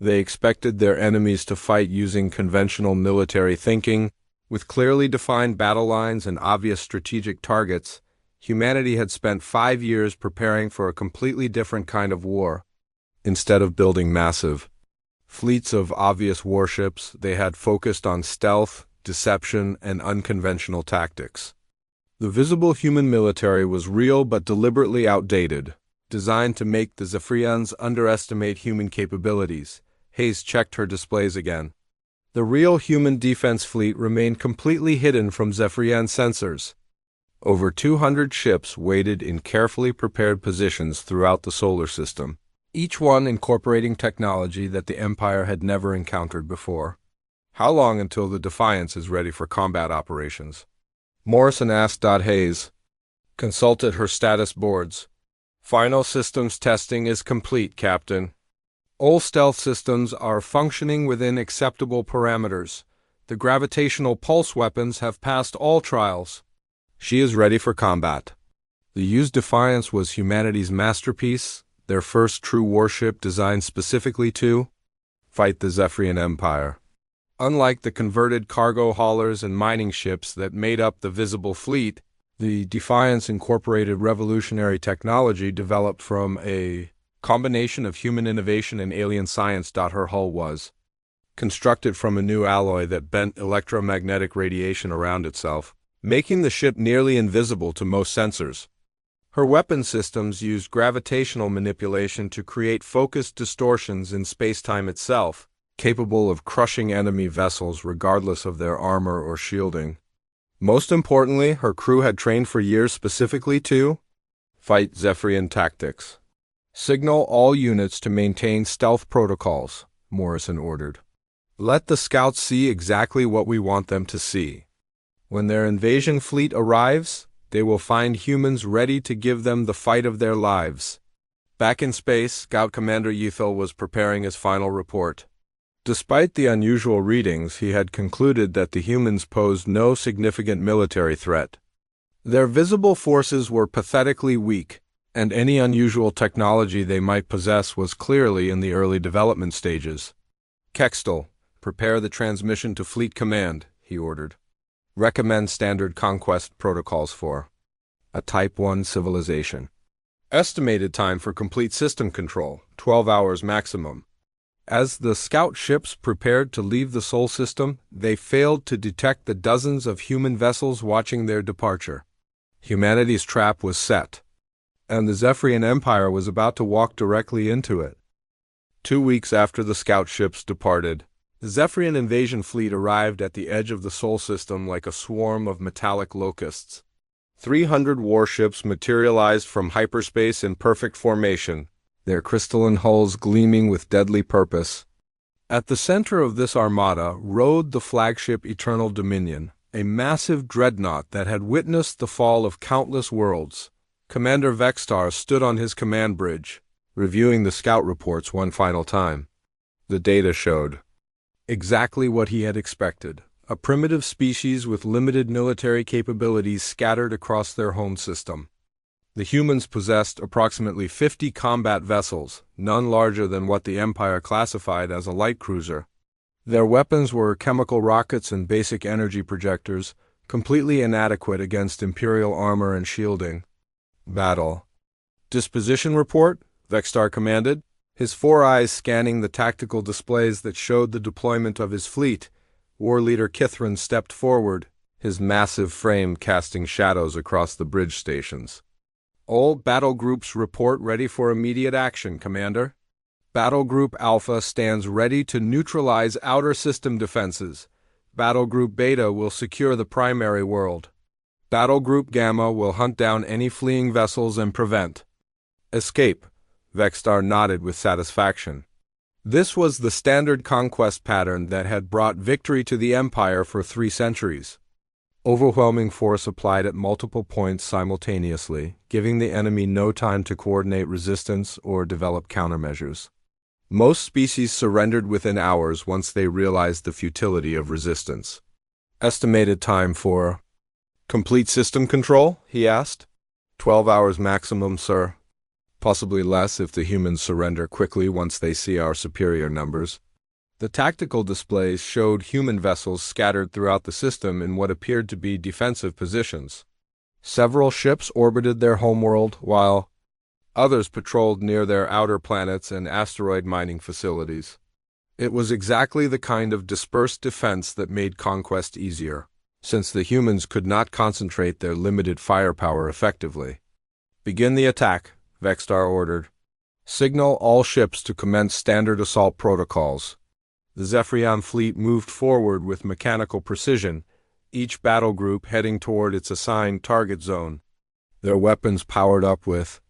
They expected their enemies to fight using conventional military thinking, with clearly defined battle lines and obvious strategic targets. Humanity had spent 5 years preparing for a completely different kind of war. Instead of building massive fleets of obvious warships, they had focused on stealth, deception, and unconventional tactics. The visible human military was real but deliberately outdated, designed to make the Zephyrians underestimate human capabilities. Hayes checked her displays again. The real human defense fleet remained completely hidden from Zephyrian sensors. Over 200 ships waited in carefully prepared positions throughout the solar system, each one incorporating technology that the Empire had never encountered before. "How long until the Defiance is ready for combat operations?" Morrison asked. Hayes consulted her status boards. "Final systems testing is complete, Captain. All stealth systems are functioning within acceptable parameters. The gravitational pulse weapons have passed all trials. She is ready for combat." The used Defiance was humanity's masterpiece, their first true warship designed specifically to fight the Zephyrian Empire. Unlike the converted cargo haulers and mining ships that made up the visible fleet, the Defiance incorporated revolutionary technology developed from a combination of human innovation and alien science. Her hull was constructed from a new alloy that bent electromagnetic radiation around itself, making the ship nearly invisible to most sensors. Her weapon systems used gravitational manipulation to create focused distortions in space-time itself, capable of crushing enemy vessels regardless of their armor or shielding. Most importantly, her crew had trained for years specifically to fight Zephyrian tactics. "Signal all units to maintain stealth protocols," Morrison ordered. "Let the scouts see exactly what we want them to see. When their invasion fleet arrives, they will find humans ready to give them the fight of their lives." Back in space, Scout Commander Ythel was preparing his final report. Despite the unusual readings, he had concluded that the humans posed no significant military threat. Their visible forces were pathetically weak, and any unusual technology they might possess was clearly in the early development stages. "Kextel, prepare the transmission to Fleet Command," he ordered. "Recommend standard conquest protocols for a Type 1 civilization. Estimated time for complete system control, 12 hours maximum." As the scout ships prepared to leave the Sol system, they failed to detect the dozens of human vessels watching their departure. Humanity's trap was set. and the Zephyrian Empire was about to walk directly into it. 2 weeks after the scout ships departed, the Zephyrian invasion fleet arrived at the edge of the Sol system like a swarm of metallic locusts. 300 warships materialized from hyperspace in perfect formation, their crystalline hulls gleaming with deadly purpose. At the center of this armada rode the flagship Eternal Dominion, a massive dreadnought that had witnessed the fall of countless worlds. Commander Vextar stood on his command bridge, reviewing the scout reports one final time. The data showed exactly what he had expected: a primitive species with limited military capabilities scattered across their home system. The humans possessed approximately 50 combat vessels, none larger than what the Empire classified as a light cruiser. Their weapons were chemical rockets and basic energy projectors, completely inadequate against Imperial armor and shielding. Battle. Disposition report, Vextar commanded, his 4 eyes scanning the tactical displays that showed the deployment of his fleet. War leader Kithrin stepped forward, his massive frame casting shadows across the bridge stations. All battle groups report ready for immediate action, Commander. Battle Group Alpha stands ready to neutralize outer system defenses. Battle Group Beta will secure the primary world. Battle Group Gamma will hunt down any fleeing vessels and prevent escape. Vextar nodded with satisfaction. This was the standard conquest pattern that had brought victory to the Empire for 3 centuries. Overwhelming force applied at multiple points simultaneously, giving the enemy no time to coordinate resistance or develop countermeasures. Most species surrendered within hours once they realized the futility of resistance. Estimated time for complete system control? He asked. 12 hours maximum, sir. Possibly less if the humans surrender quickly once they see our superior numbers. The tactical displays showed human vessels scattered throughout the system in what appeared to be defensive positions. Several ships orbited their homeworld, while others patrolled near their outer planets and asteroid mining facilities. It was exactly the kind of dispersed defense that made conquest easier, since the humans could not concentrate their limited firepower effectively. Begin the attack, Vextar ordered. Signal all ships to commence standard assault protocols. The Zephyrian fleet moved forward with mechanical precision, each battle group heading toward its assigned target zone. Their weapons powered up with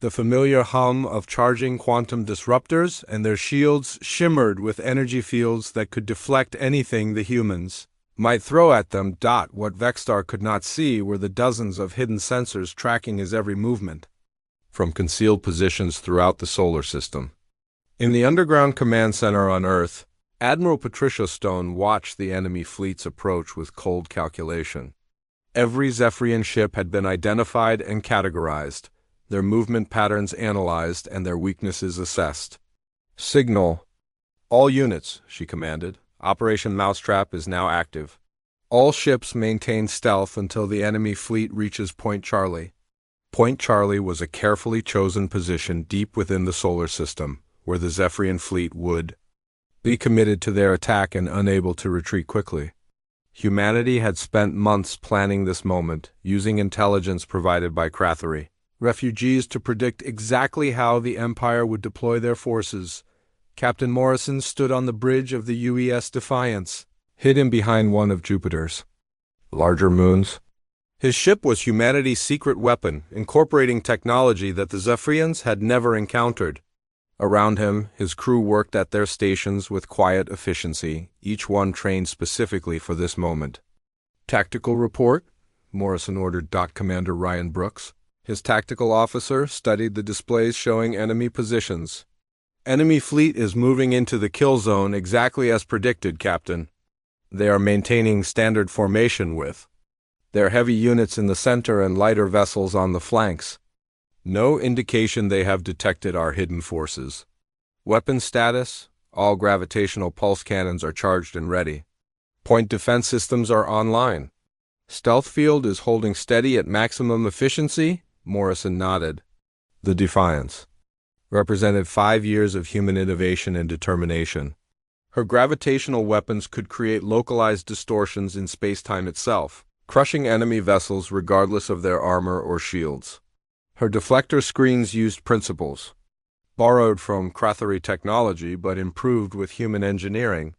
the familiar hum of charging quantum disruptors, and their shields shimmered with energy fields that could deflect anything the humans might throw at them. What Vextar could not see were the dozens of hidden sensors tracking his every movement, from concealed positions throughout the solar system. In the underground command center on Earth, Admiral Patricia Stone watched the enemy fleet's approach with cold calculation. Every Zephyrian ship had been identified and categorized, their movement patterns analyzed, and their weaknesses assessed. Signal all units, she commanded. Operation Mousetrap is now active. All ships maintain stealth until the enemy fleet reaches Point Charlie. Point Charlie was a carefully chosen position deep within the solar system, where the Zephyrian fleet would be committed to their attack and unable to retreat quickly. Humanity had spent months planning this moment, using intelligence provided by Crathery refugees to predict exactly how the Empire would deploy their forces. Captain Morrison stood on the bridge of the UES Defiance, hidden behind one of Jupiter's larger moons. His ship was humanity's secret weapon, incorporating technology that the Zephyrians had never encountered. Around him, his crew worked at their stations with quiet efficiency, each one trained specifically for this moment. Tactical report, Morrison ordered Commander Ryan Brooks. His tactical officer studied the displays showing enemy positions. Enemy fleet is moving into the kill zone exactly as predicted, Captain. They are maintaining standard formation with their heavy units in the center and lighter vessels on the flanks. No indication they have detected our hidden forces. Weapon status: all gravitational pulse cannons are charged and ready. Point defense systems are online. Stealth field is holding steady at maximum efficiency, Morrison nodded. The Defiance represented 5 years of human innovation and determination. Her gravitational weapons could create localized distortions in space-time itself, crushing enemy vessels regardless of their armor or shields. Her deflector screens used principles borrowed from Krathari technology but improved with human engineering.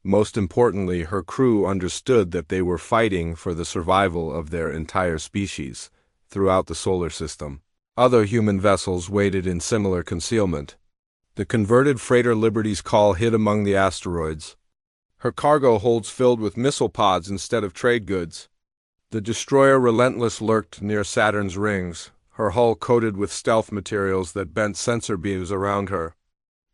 Most importantly, her crew understood that they were fighting for the survival of their entire species throughout the solar system. Other human vessels waited in similar concealment. The converted freighter Liberty's Call hid among the asteroids, her cargo holds filled with missile pods instead of trade goods. The destroyer Relentless lurked near Saturn's rings, her hull coated with stealth materials that bent sensor beams around her.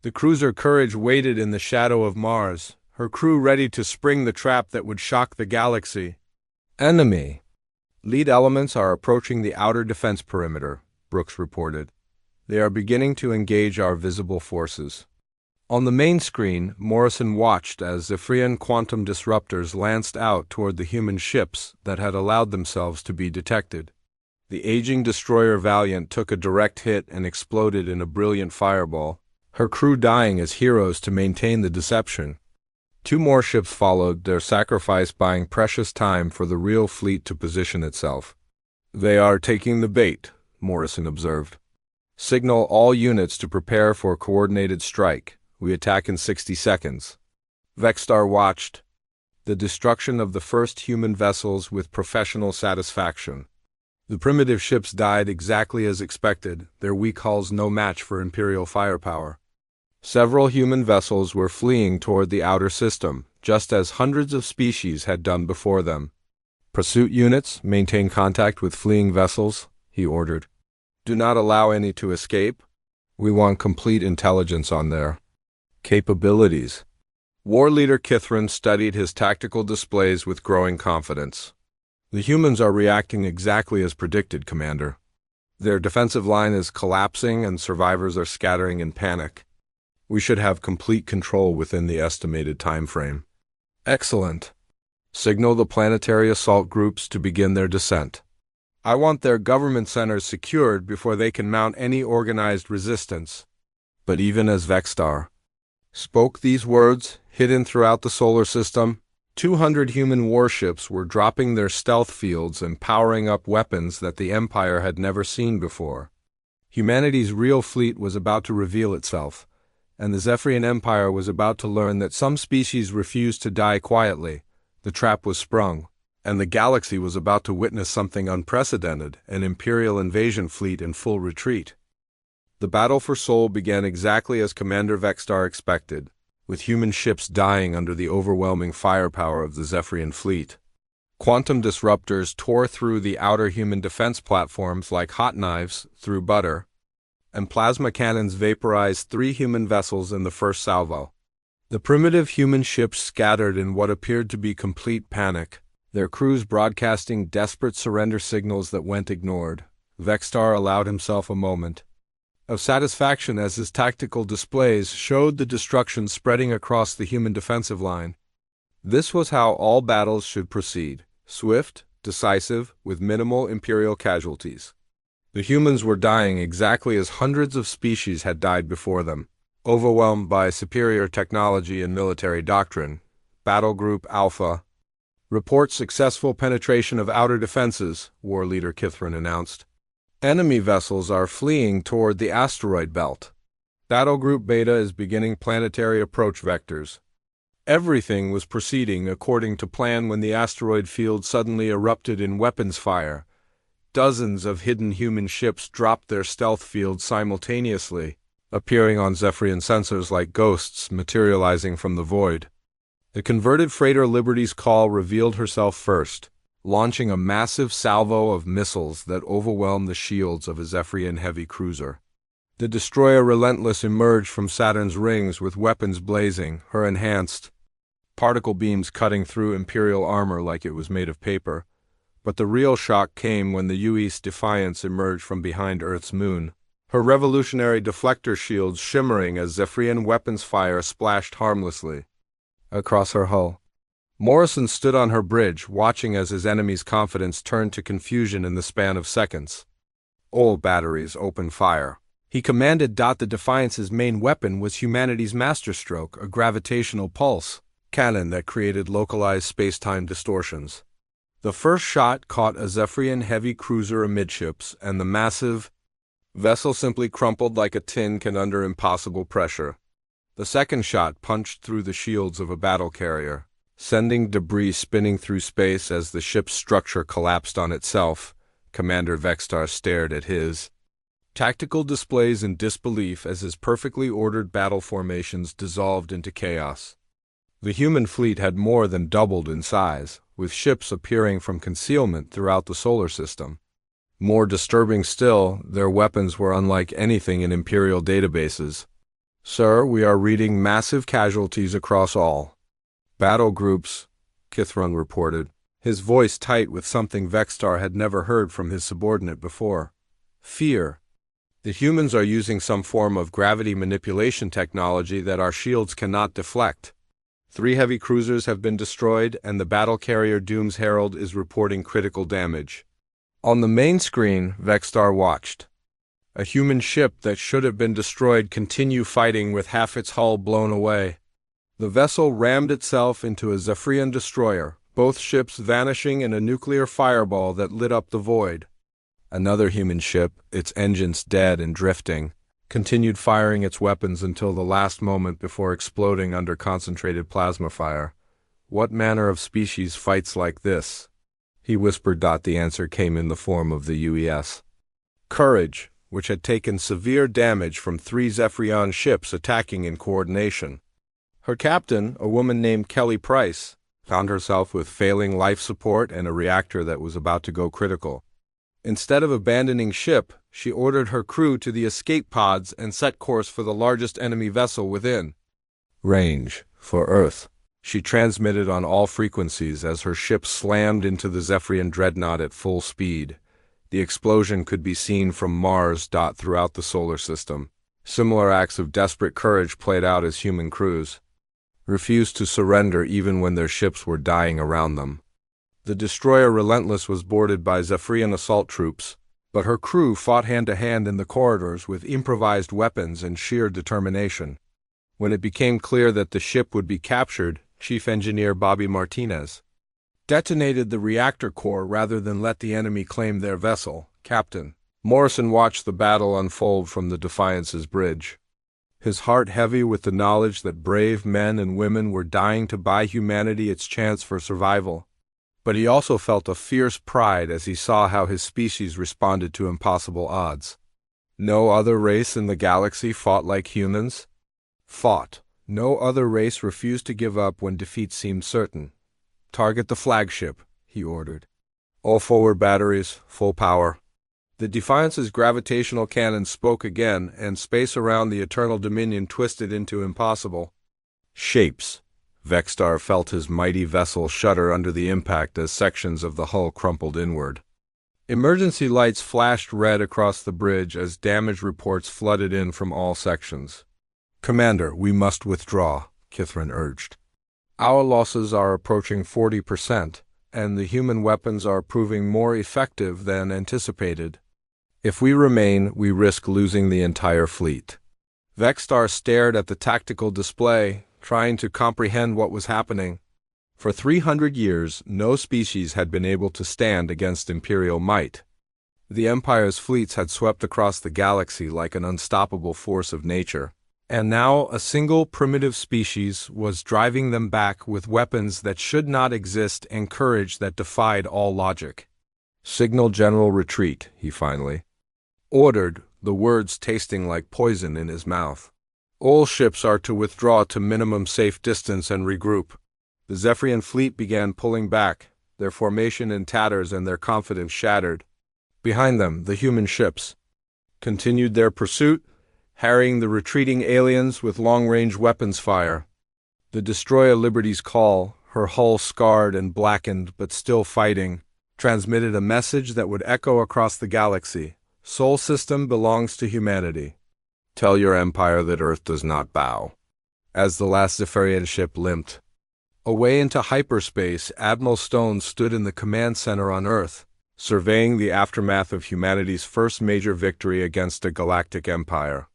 The cruiser Courage waited in the shadow of Mars, her crew ready to spring the trap that would shock the galaxy. Enemy. Lead elements are approaching the outer defense perimeter, Brooks reported. They are beginning to engage our visible forces. On the main screen, Morrison watched as Zephyrian quantum disruptors lanced out toward the human ships that had allowed themselves to be detected. The aging destroyer Valiant took a direct hit and exploded in a brilliant fireball, her crew dying as heroes to maintain the deception. Two more ships followed, their sacrifice buying precious time for the real fleet to position itself. They are taking the bait, Morrison observed. Signal all units to prepare for a coordinated strike. We attack in 60 seconds. Vexstar watched the destruction of the first human vessels with professional satisfaction. The primitive ships died exactly as expected, their weak hulls no match for Imperial firepower. Several human vessels were fleeing toward the outer system, just as hundreds of species had done before them. Pursuit units, maintain contact with fleeing vessels, he ordered. Do not allow any to escape. We want complete intelligence on their capabilities. War leader Kithrin studied his tactical displays with growing confidence. The humans are reacting exactly as predicted, Commander. Their defensive line is collapsing and survivors are scattering in panic. We should have complete control within the estimated time frame. Excellent. Signal the planetary assault groups to begin their descent. I want their government centers secured before they can mount any organized resistance. But even as Vexstar spoke these words, hidden throughout the solar system, 200 human warships were dropping their stealth fields and powering up weapons that the Empire had never seen before. Humanity's real fleet was about to reveal itself, and the Zephyrian Empire was about to learn that some species refused to die quietly. The trap was sprung, and the galaxy was about to witness something unprecedented, an Imperial invasion fleet in full retreat. The battle for Sol began exactly as Commander Vexstar expected, with human ships dying under the overwhelming firepower of the Zephyrian fleet. Quantum disruptors tore through the outer human defense platforms like hot knives through butter, and plasma cannons vaporized 3 human vessels in the first salvo. The primitive human ships scattered in what appeared to be complete panic, their crews broadcasting desperate surrender signals that went ignored. Vexstar allowed himself a moment of satisfaction as his tactical displays showed the destruction spreading across the human defensive line. This was how all battles should proceed, swift, decisive, with minimal Imperial casualties. The humans were dying exactly as hundreds of species had died before them, overwhelmed by superior technology and military doctrine. Battle Group Alpha reports successful penetration of outer defenses, War Leader Kithrin announced. Enemy vessels are fleeing toward the asteroid belt. Battle Group Beta is beginning planetary approach vectors. Everything was proceeding according to plan when the asteroid field suddenly erupted in weapons fire. Dozens of hidden human ships dropped their stealth fields simultaneously, appearing on Zephyrian sensors like ghosts materializing from the void. The converted freighter Liberty's Call revealed herself first, launching a massive salvo of missiles that overwhelmed the shields of a Zephyrian heavy cruiser. The destroyer Relentless emerged from Saturn's rings with weapons blazing, her enhanced particle beams cutting through Imperial armor like it was made of paper. But the real shock came when the UE's Defiance emerged from behind Earth's moon, her revolutionary deflector shields shimmering as Zephyrian weapons fire splashed harmlessly across her hull. Morrison stood on her bridge, watching as his enemy's confidence turned to confusion in the span of seconds. All batteries open fire, he commanded. The Defiance's main weapon was humanity's masterstroke, a gravitational pulse cannon that created localized space-time distortions. The first shot caught a Zephyrian heavy cruiser amidships, and the massive vessel simply crumpled like a tin can under impossible pressure. The second shot punched through the shields of a battle carrier, sending debris spinning through space as the ship's structure collapsed on itself. Commander Vextar stared at his tactical displays in disbelief as his perfectly ordered battle formations dissolved into chaos. The human fleet had more than doubled in size, with ships appearing from concealment throughout the solar system. More disturbing still, their weapons were unlike anything in Imperial databases. "Sir, we are reading massive casualties across all battle groups," Kithron reported, his voice tight with something Vextar had never heard from his subordinate before. "Fear. The humans are using some form of gravity manipulation technology that our shields cannot deflect. 3 heavy cruisers have been destroyed, and the battle carrier Doom's Herald is reporting critical damage." On the main screen, Vextar watched a human ship that should have been destroyed continue fighting with half its hull blown away. The vessel rammed itself into a Zephyrian destroyer, both ships vanishing in a nuclear fireball that lit up the void. Another human ship, its engines dead and drifting, continued firing its weapons until the last moment before exploding under concentrated plasma fire. "What manner of species fights like this?" he whispered. The answer came in the form of the UES Courage, which had taken severe damage from 3 Zephyrian ships attacking in coordination. Her captain, a woman named Kelly Price, found herself with failing life support and a reactor that was about to go critical. Instead of abandoning ship, she ordered her crew to the escape pods and set course for the largest enemy vessel within range, for Earth. She transmitted on all frequencies as her ship slammed into the Zephyrian dreadnought at full speed. The explosion could be seen from Mars. Throughout the solar system, similar acts of desperate courage played out as human crews refused to surrender even when their ships were dying around them. The destroyer Relentless was boarded by Zephyrian assault troops, but her crew fought hand-to-hand in the corridors with improvised weapons and sheer determination. When it became clear that the ship would be captured, Chief Engineer Bobby Martinez detonated the reactor core rather than let the enemy claim their vessel. Captain Morrison watched the battle unfold from the Defiance's bridge, his heart heavy with the knowledge that brave men and women were dying to buy humanity its chance for survival. But he also felt a fierce pride as he saw how his species responded to impossible odds. No other race in the galaxy fought like humans. No other race refused to give up when defeat seemed certain. "Target the flagship," he ordered. "All forward batteries, full power." The Defiance's gravitational cannon spoke again, and space around the Eternal Dominion twisted into impossible shapes. Vextar felt his mighty vessel shudder under the impact as sections of the hull crumpled inward. Emergency lights flashed red across the bridge as damage reports flooded in from all sections. "Commander, we must withdraw," Kithron urged. "Our losses are approaching 40%, and the human weapons are proving more effective than anticipated. If we remain, we risk losing the entire fleet." Vextar stared at the tactical display, trying to comprehend what was happening. For 300 years, no species had been able to stand against Imperial might. The Empire's fleets had swept across the galaxy like an unstoppable force of nature, and now a single primitive species was driving them back with weapons that should not exist and courage that defied all logic. "Signal general retreat," he finally ordered, the words tasting like poison in his mouth. "All ships are to withdraw to minimum safe distance and regroup." The Zephyrian fleet began pulling back, their formation in tatters and their confidence shattered. Behind them, the human ships continued their pursuit, harrying the retreating aliens with long-range weapons fire. The destroyer Liberty's call, her hull scarred and blackened but still fighting, transmitted a message that would echo across the galaxy. "Sol system belongs to humanity. Tell your empire that Earth does not bow." As the last Zephyrian ship limped away into hyperspace, Admiral Stone stood in the command center on Earth, surveying the aftermath of humanity's first major victory against a galactic empire.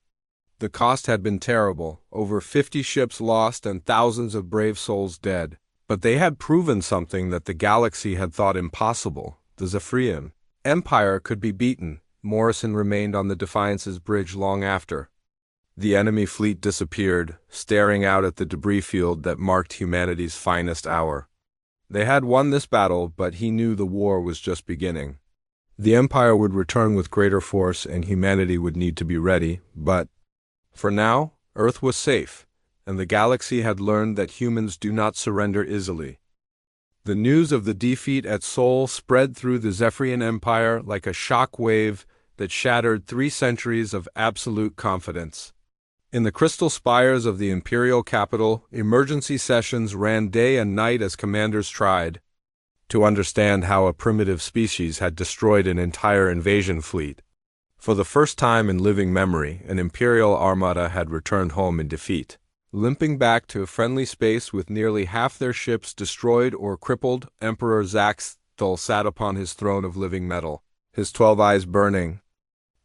The cost had been terrible, over 50 ships lost and thousands of brave souls dead. But they had proven something that the galaxy had thought impossible. The Zephyrian Empire could be beaten. Morrison remained on the Defiance's bridge long after. The enemy fleet disappeared, staring out at the debris field that marked humanity's finest hour. They had won this battle, but he knew the war was just beginning. The Empire would return with greater force and humanity would need to be ready, but for now, Earth was safe, and the galaxy had learned that humans do not surrender easily. The news of the defeat at Sol spread through the Zephyrian Empire like a shock wave that shattered 3 centuries of absolute confidence. In the crystal spires of the imperial capital, emergency sessions ran day and night as commanders tried to understand how a primitive species had destroyed an entire invasion fleet. For the first time in living memory, an imperial armada had returned home in defeat. Limping back to a friendly space with nearly half their ships destroyed or crippled, Emperor Zaxthul sat upon his throne of living metal, his 12 eyes burning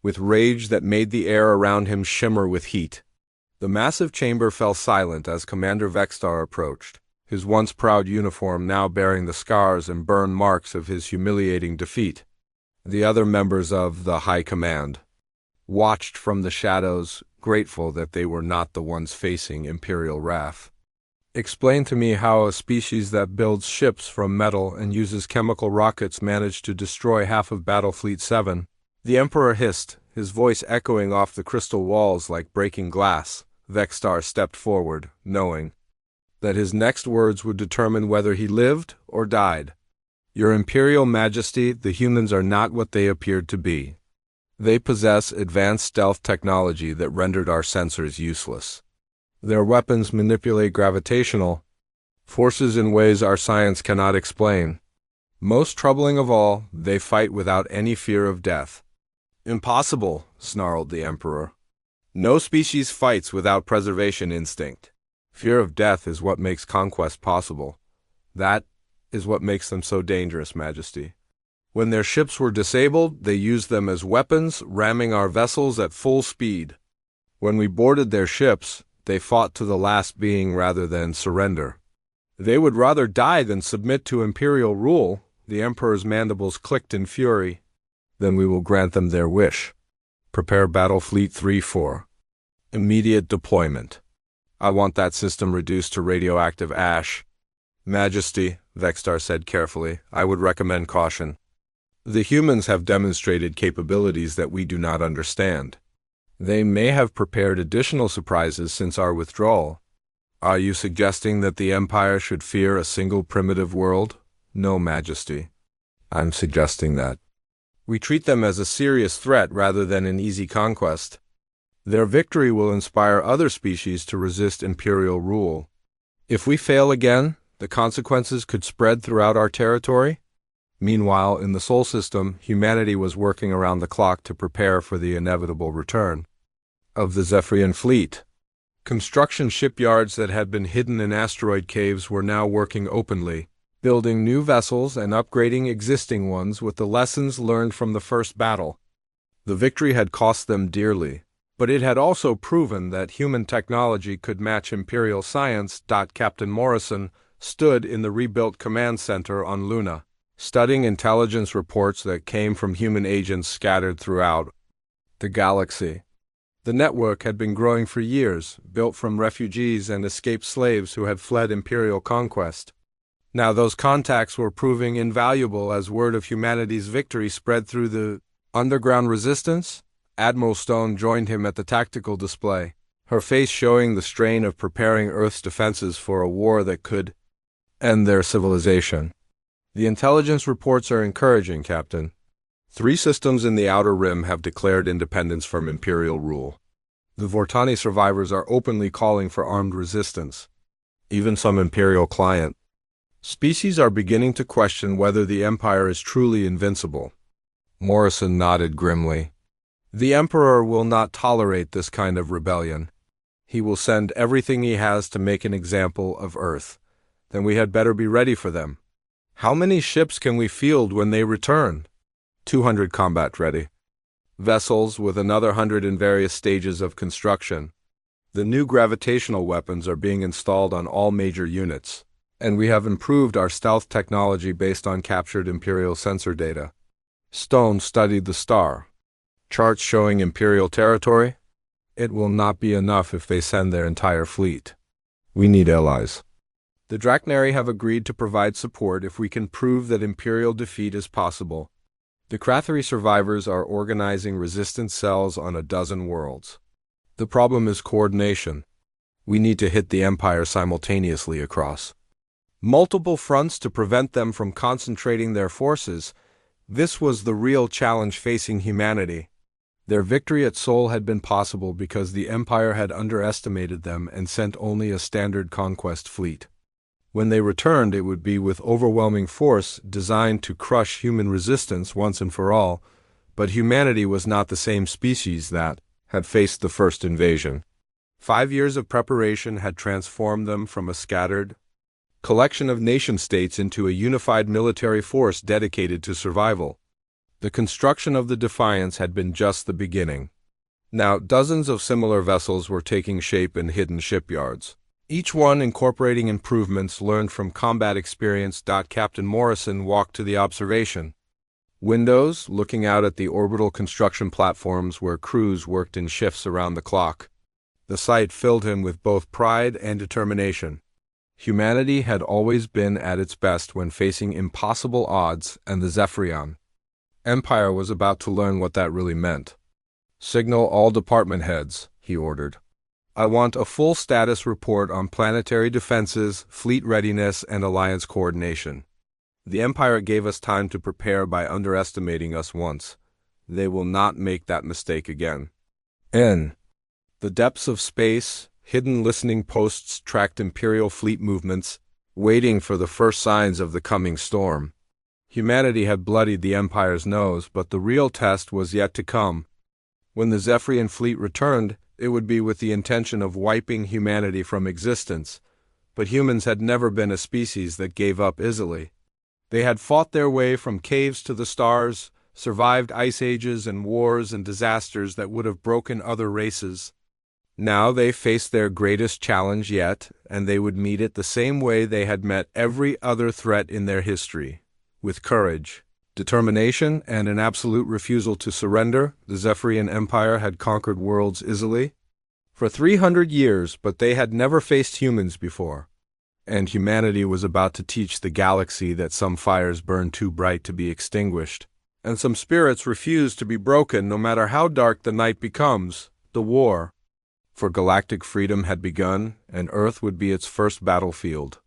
with rage that made the air around him shimmer with heat. The massive chamber fell silent as Commander Vextar approached, his once proud uniform now bearing the scars and burn marks of his humiliating defeat. The other members of the High Command watched from the shadows, grateful that they were not the ones facing imperial wrath. Explain to me how a species that builds ships from metal and uses chemical rockets managed to destroy half of Battlefleet 7. The Emperor hissed, his voice echoing off the crystal walls like breaking glass. Vextar stepped forward, knowing that his next words would determine whether he lived or died. Your Imperial Majesty, the humans are not what they appeared to be. They possess advanced stealth technology that rendered our sensors useless. Their weapons manipulate gravitational forces in ways our science cannot explain. Most troubling of all, they fight without any fear of death. Impossible, snarled the Emperor. No species fights without preservation instinct. Fear of death is what makes conquest possible. That is what makes them so dangerous, Majesty. When their ships were disabled, they used them as weapons, ramming our vessels at full speed. When we boarded their ships, they fought to the last being rather than surrender. They would rather die than submit to imperial rule. The Emperor's mandibles clicked in fury. Then we will grant them their wish. Prepare Battlefleet 3 for immediate deployment. I want that system reduced to radioactive ash. Majesty, Vextar said carefully, I would recommend caution. The humans have demonstrated capabilities that we do not understand. They may have prepared additional surprises since our withdrawal. Are you suggesting that the Empire should fear a single primitive world? No, Majesty. I'm suggesting that we treat them as a serious threat rather than an easy conquest. Their victory will inspire other species to resist imperial rule. If we fail again, the consequences could spread throughout our territory. Meanwhile, in the Sol system, humanity was working around the clock to prepare for the inevitable return of the Zephyrian fleet. Construction shipyards that had been hidden in asteroid caves were now working openly, building new vessels and upgrading existing ones with the lessons learned from the first battle. The victory had cost them dearly, but it had also proven that human technology could match imperial science. Captain Morrison stood in the rebuilt command center on Luna, studying intelligence reports that came from human agents scattered throughout the galaxy. The network had been growing for years, built from refugees and escaped slaves who had fled imperial conquest. Now those contacts were proving invaluable as word of humanity's victory spread through the underground resistance. Admiral Stone joined him at the tactical display, her face showing the strain of preparing Earth's defenses for a war that could end their civilization. The intelligence reports are encouraging, Captain. 3 systems in the Outer Rim have declared independence from imperial rule. The Vortani survivors are openly calling for armed resistance. Even some imperial client species are beginning to question whether the Empire is truly invincible. Morrison nodded grimly. The Emperor will not tolerate this kind of rebellion. He will send everything he has to make an example of Earth. Then we had better be ready for them. How many ships can we field when they return? 200 combat-ready vessels, with another 100 in various stages of construction. The new gravitational weapons are being installed on all major units. And we have improved our stealth technology based on captured Imperial sensor data. Stone studied the star. Charts showing Imperial territory? It will not be enough if they send their entire fleet. We need allies. The Draknari have agreed to provide support if we can prove that Imperial defeat is possible. The Krathari survivors are organizing resistance cells on a dozen worlds. The problem is coordination. We need to hit the Empire simultaneously across multiple fronts to prevent them from concentrating their forces. This was the real challenge facing humanity. Their victory at Sol had been possible because the Empire had underestimated them and sent only a standard conquest fleet. When they returned, it would be with overwhelming force designed to crush human resistance once and for all, but humanity was not the same species that had faced the first invasion. 5 years of preparation had transformed them from a scattered collection of nation-states into a unified military force dedicated to survival. The construction of the Defiance had been just the beginning. Now, dozens of similar vessels were taking shape in hidden shipyards, each one incorporating improvements learned from combat experience. Captain Morrison walked to the observation windows, looking out at the orbital construction platforms where crews worked in shifts around the clock. The sight filled him with both pride and determination. Humanity had always been at its best when facing impossible odds, and the Zephyrian Empire was about to learn what that really meant. "Signal all department heads," he ordered. "I want a full status report on planetary defenses, fleet readiness, and alliance coordination. The Empire gave us time to prepare by underestimating us once. They will not make that mistake again." In the depths of space, hidden listening posts tracked Imperial fleet movements, waiting for the first signs of the coming storm. Humanity had bloodied the Empire's nose, but the real test was yet to come. When the Zephyrian fleet returned, it would be with the intention of wiping humanity from existence. But humans had never been a species that gave up easily. They had fought their way from caves to the stars, survived ice ages and wars and disasters that would have broken other races. Now they faced their greatest challenge yet, and they would meet it the same way they had met every other threat in their history. With courage, determination, and an absolute refusal to surrender, the Zephyrian Empire had conquered worlds easily for 300 years, but they had never faced humans before. And humanity was about to teach the galaxy that some fires burn too bright to be extinguished, and some spirits refuse to be broken no matter how dark the night becomes. The war for galactic freedom had begun, and Earth would be its first battlefield.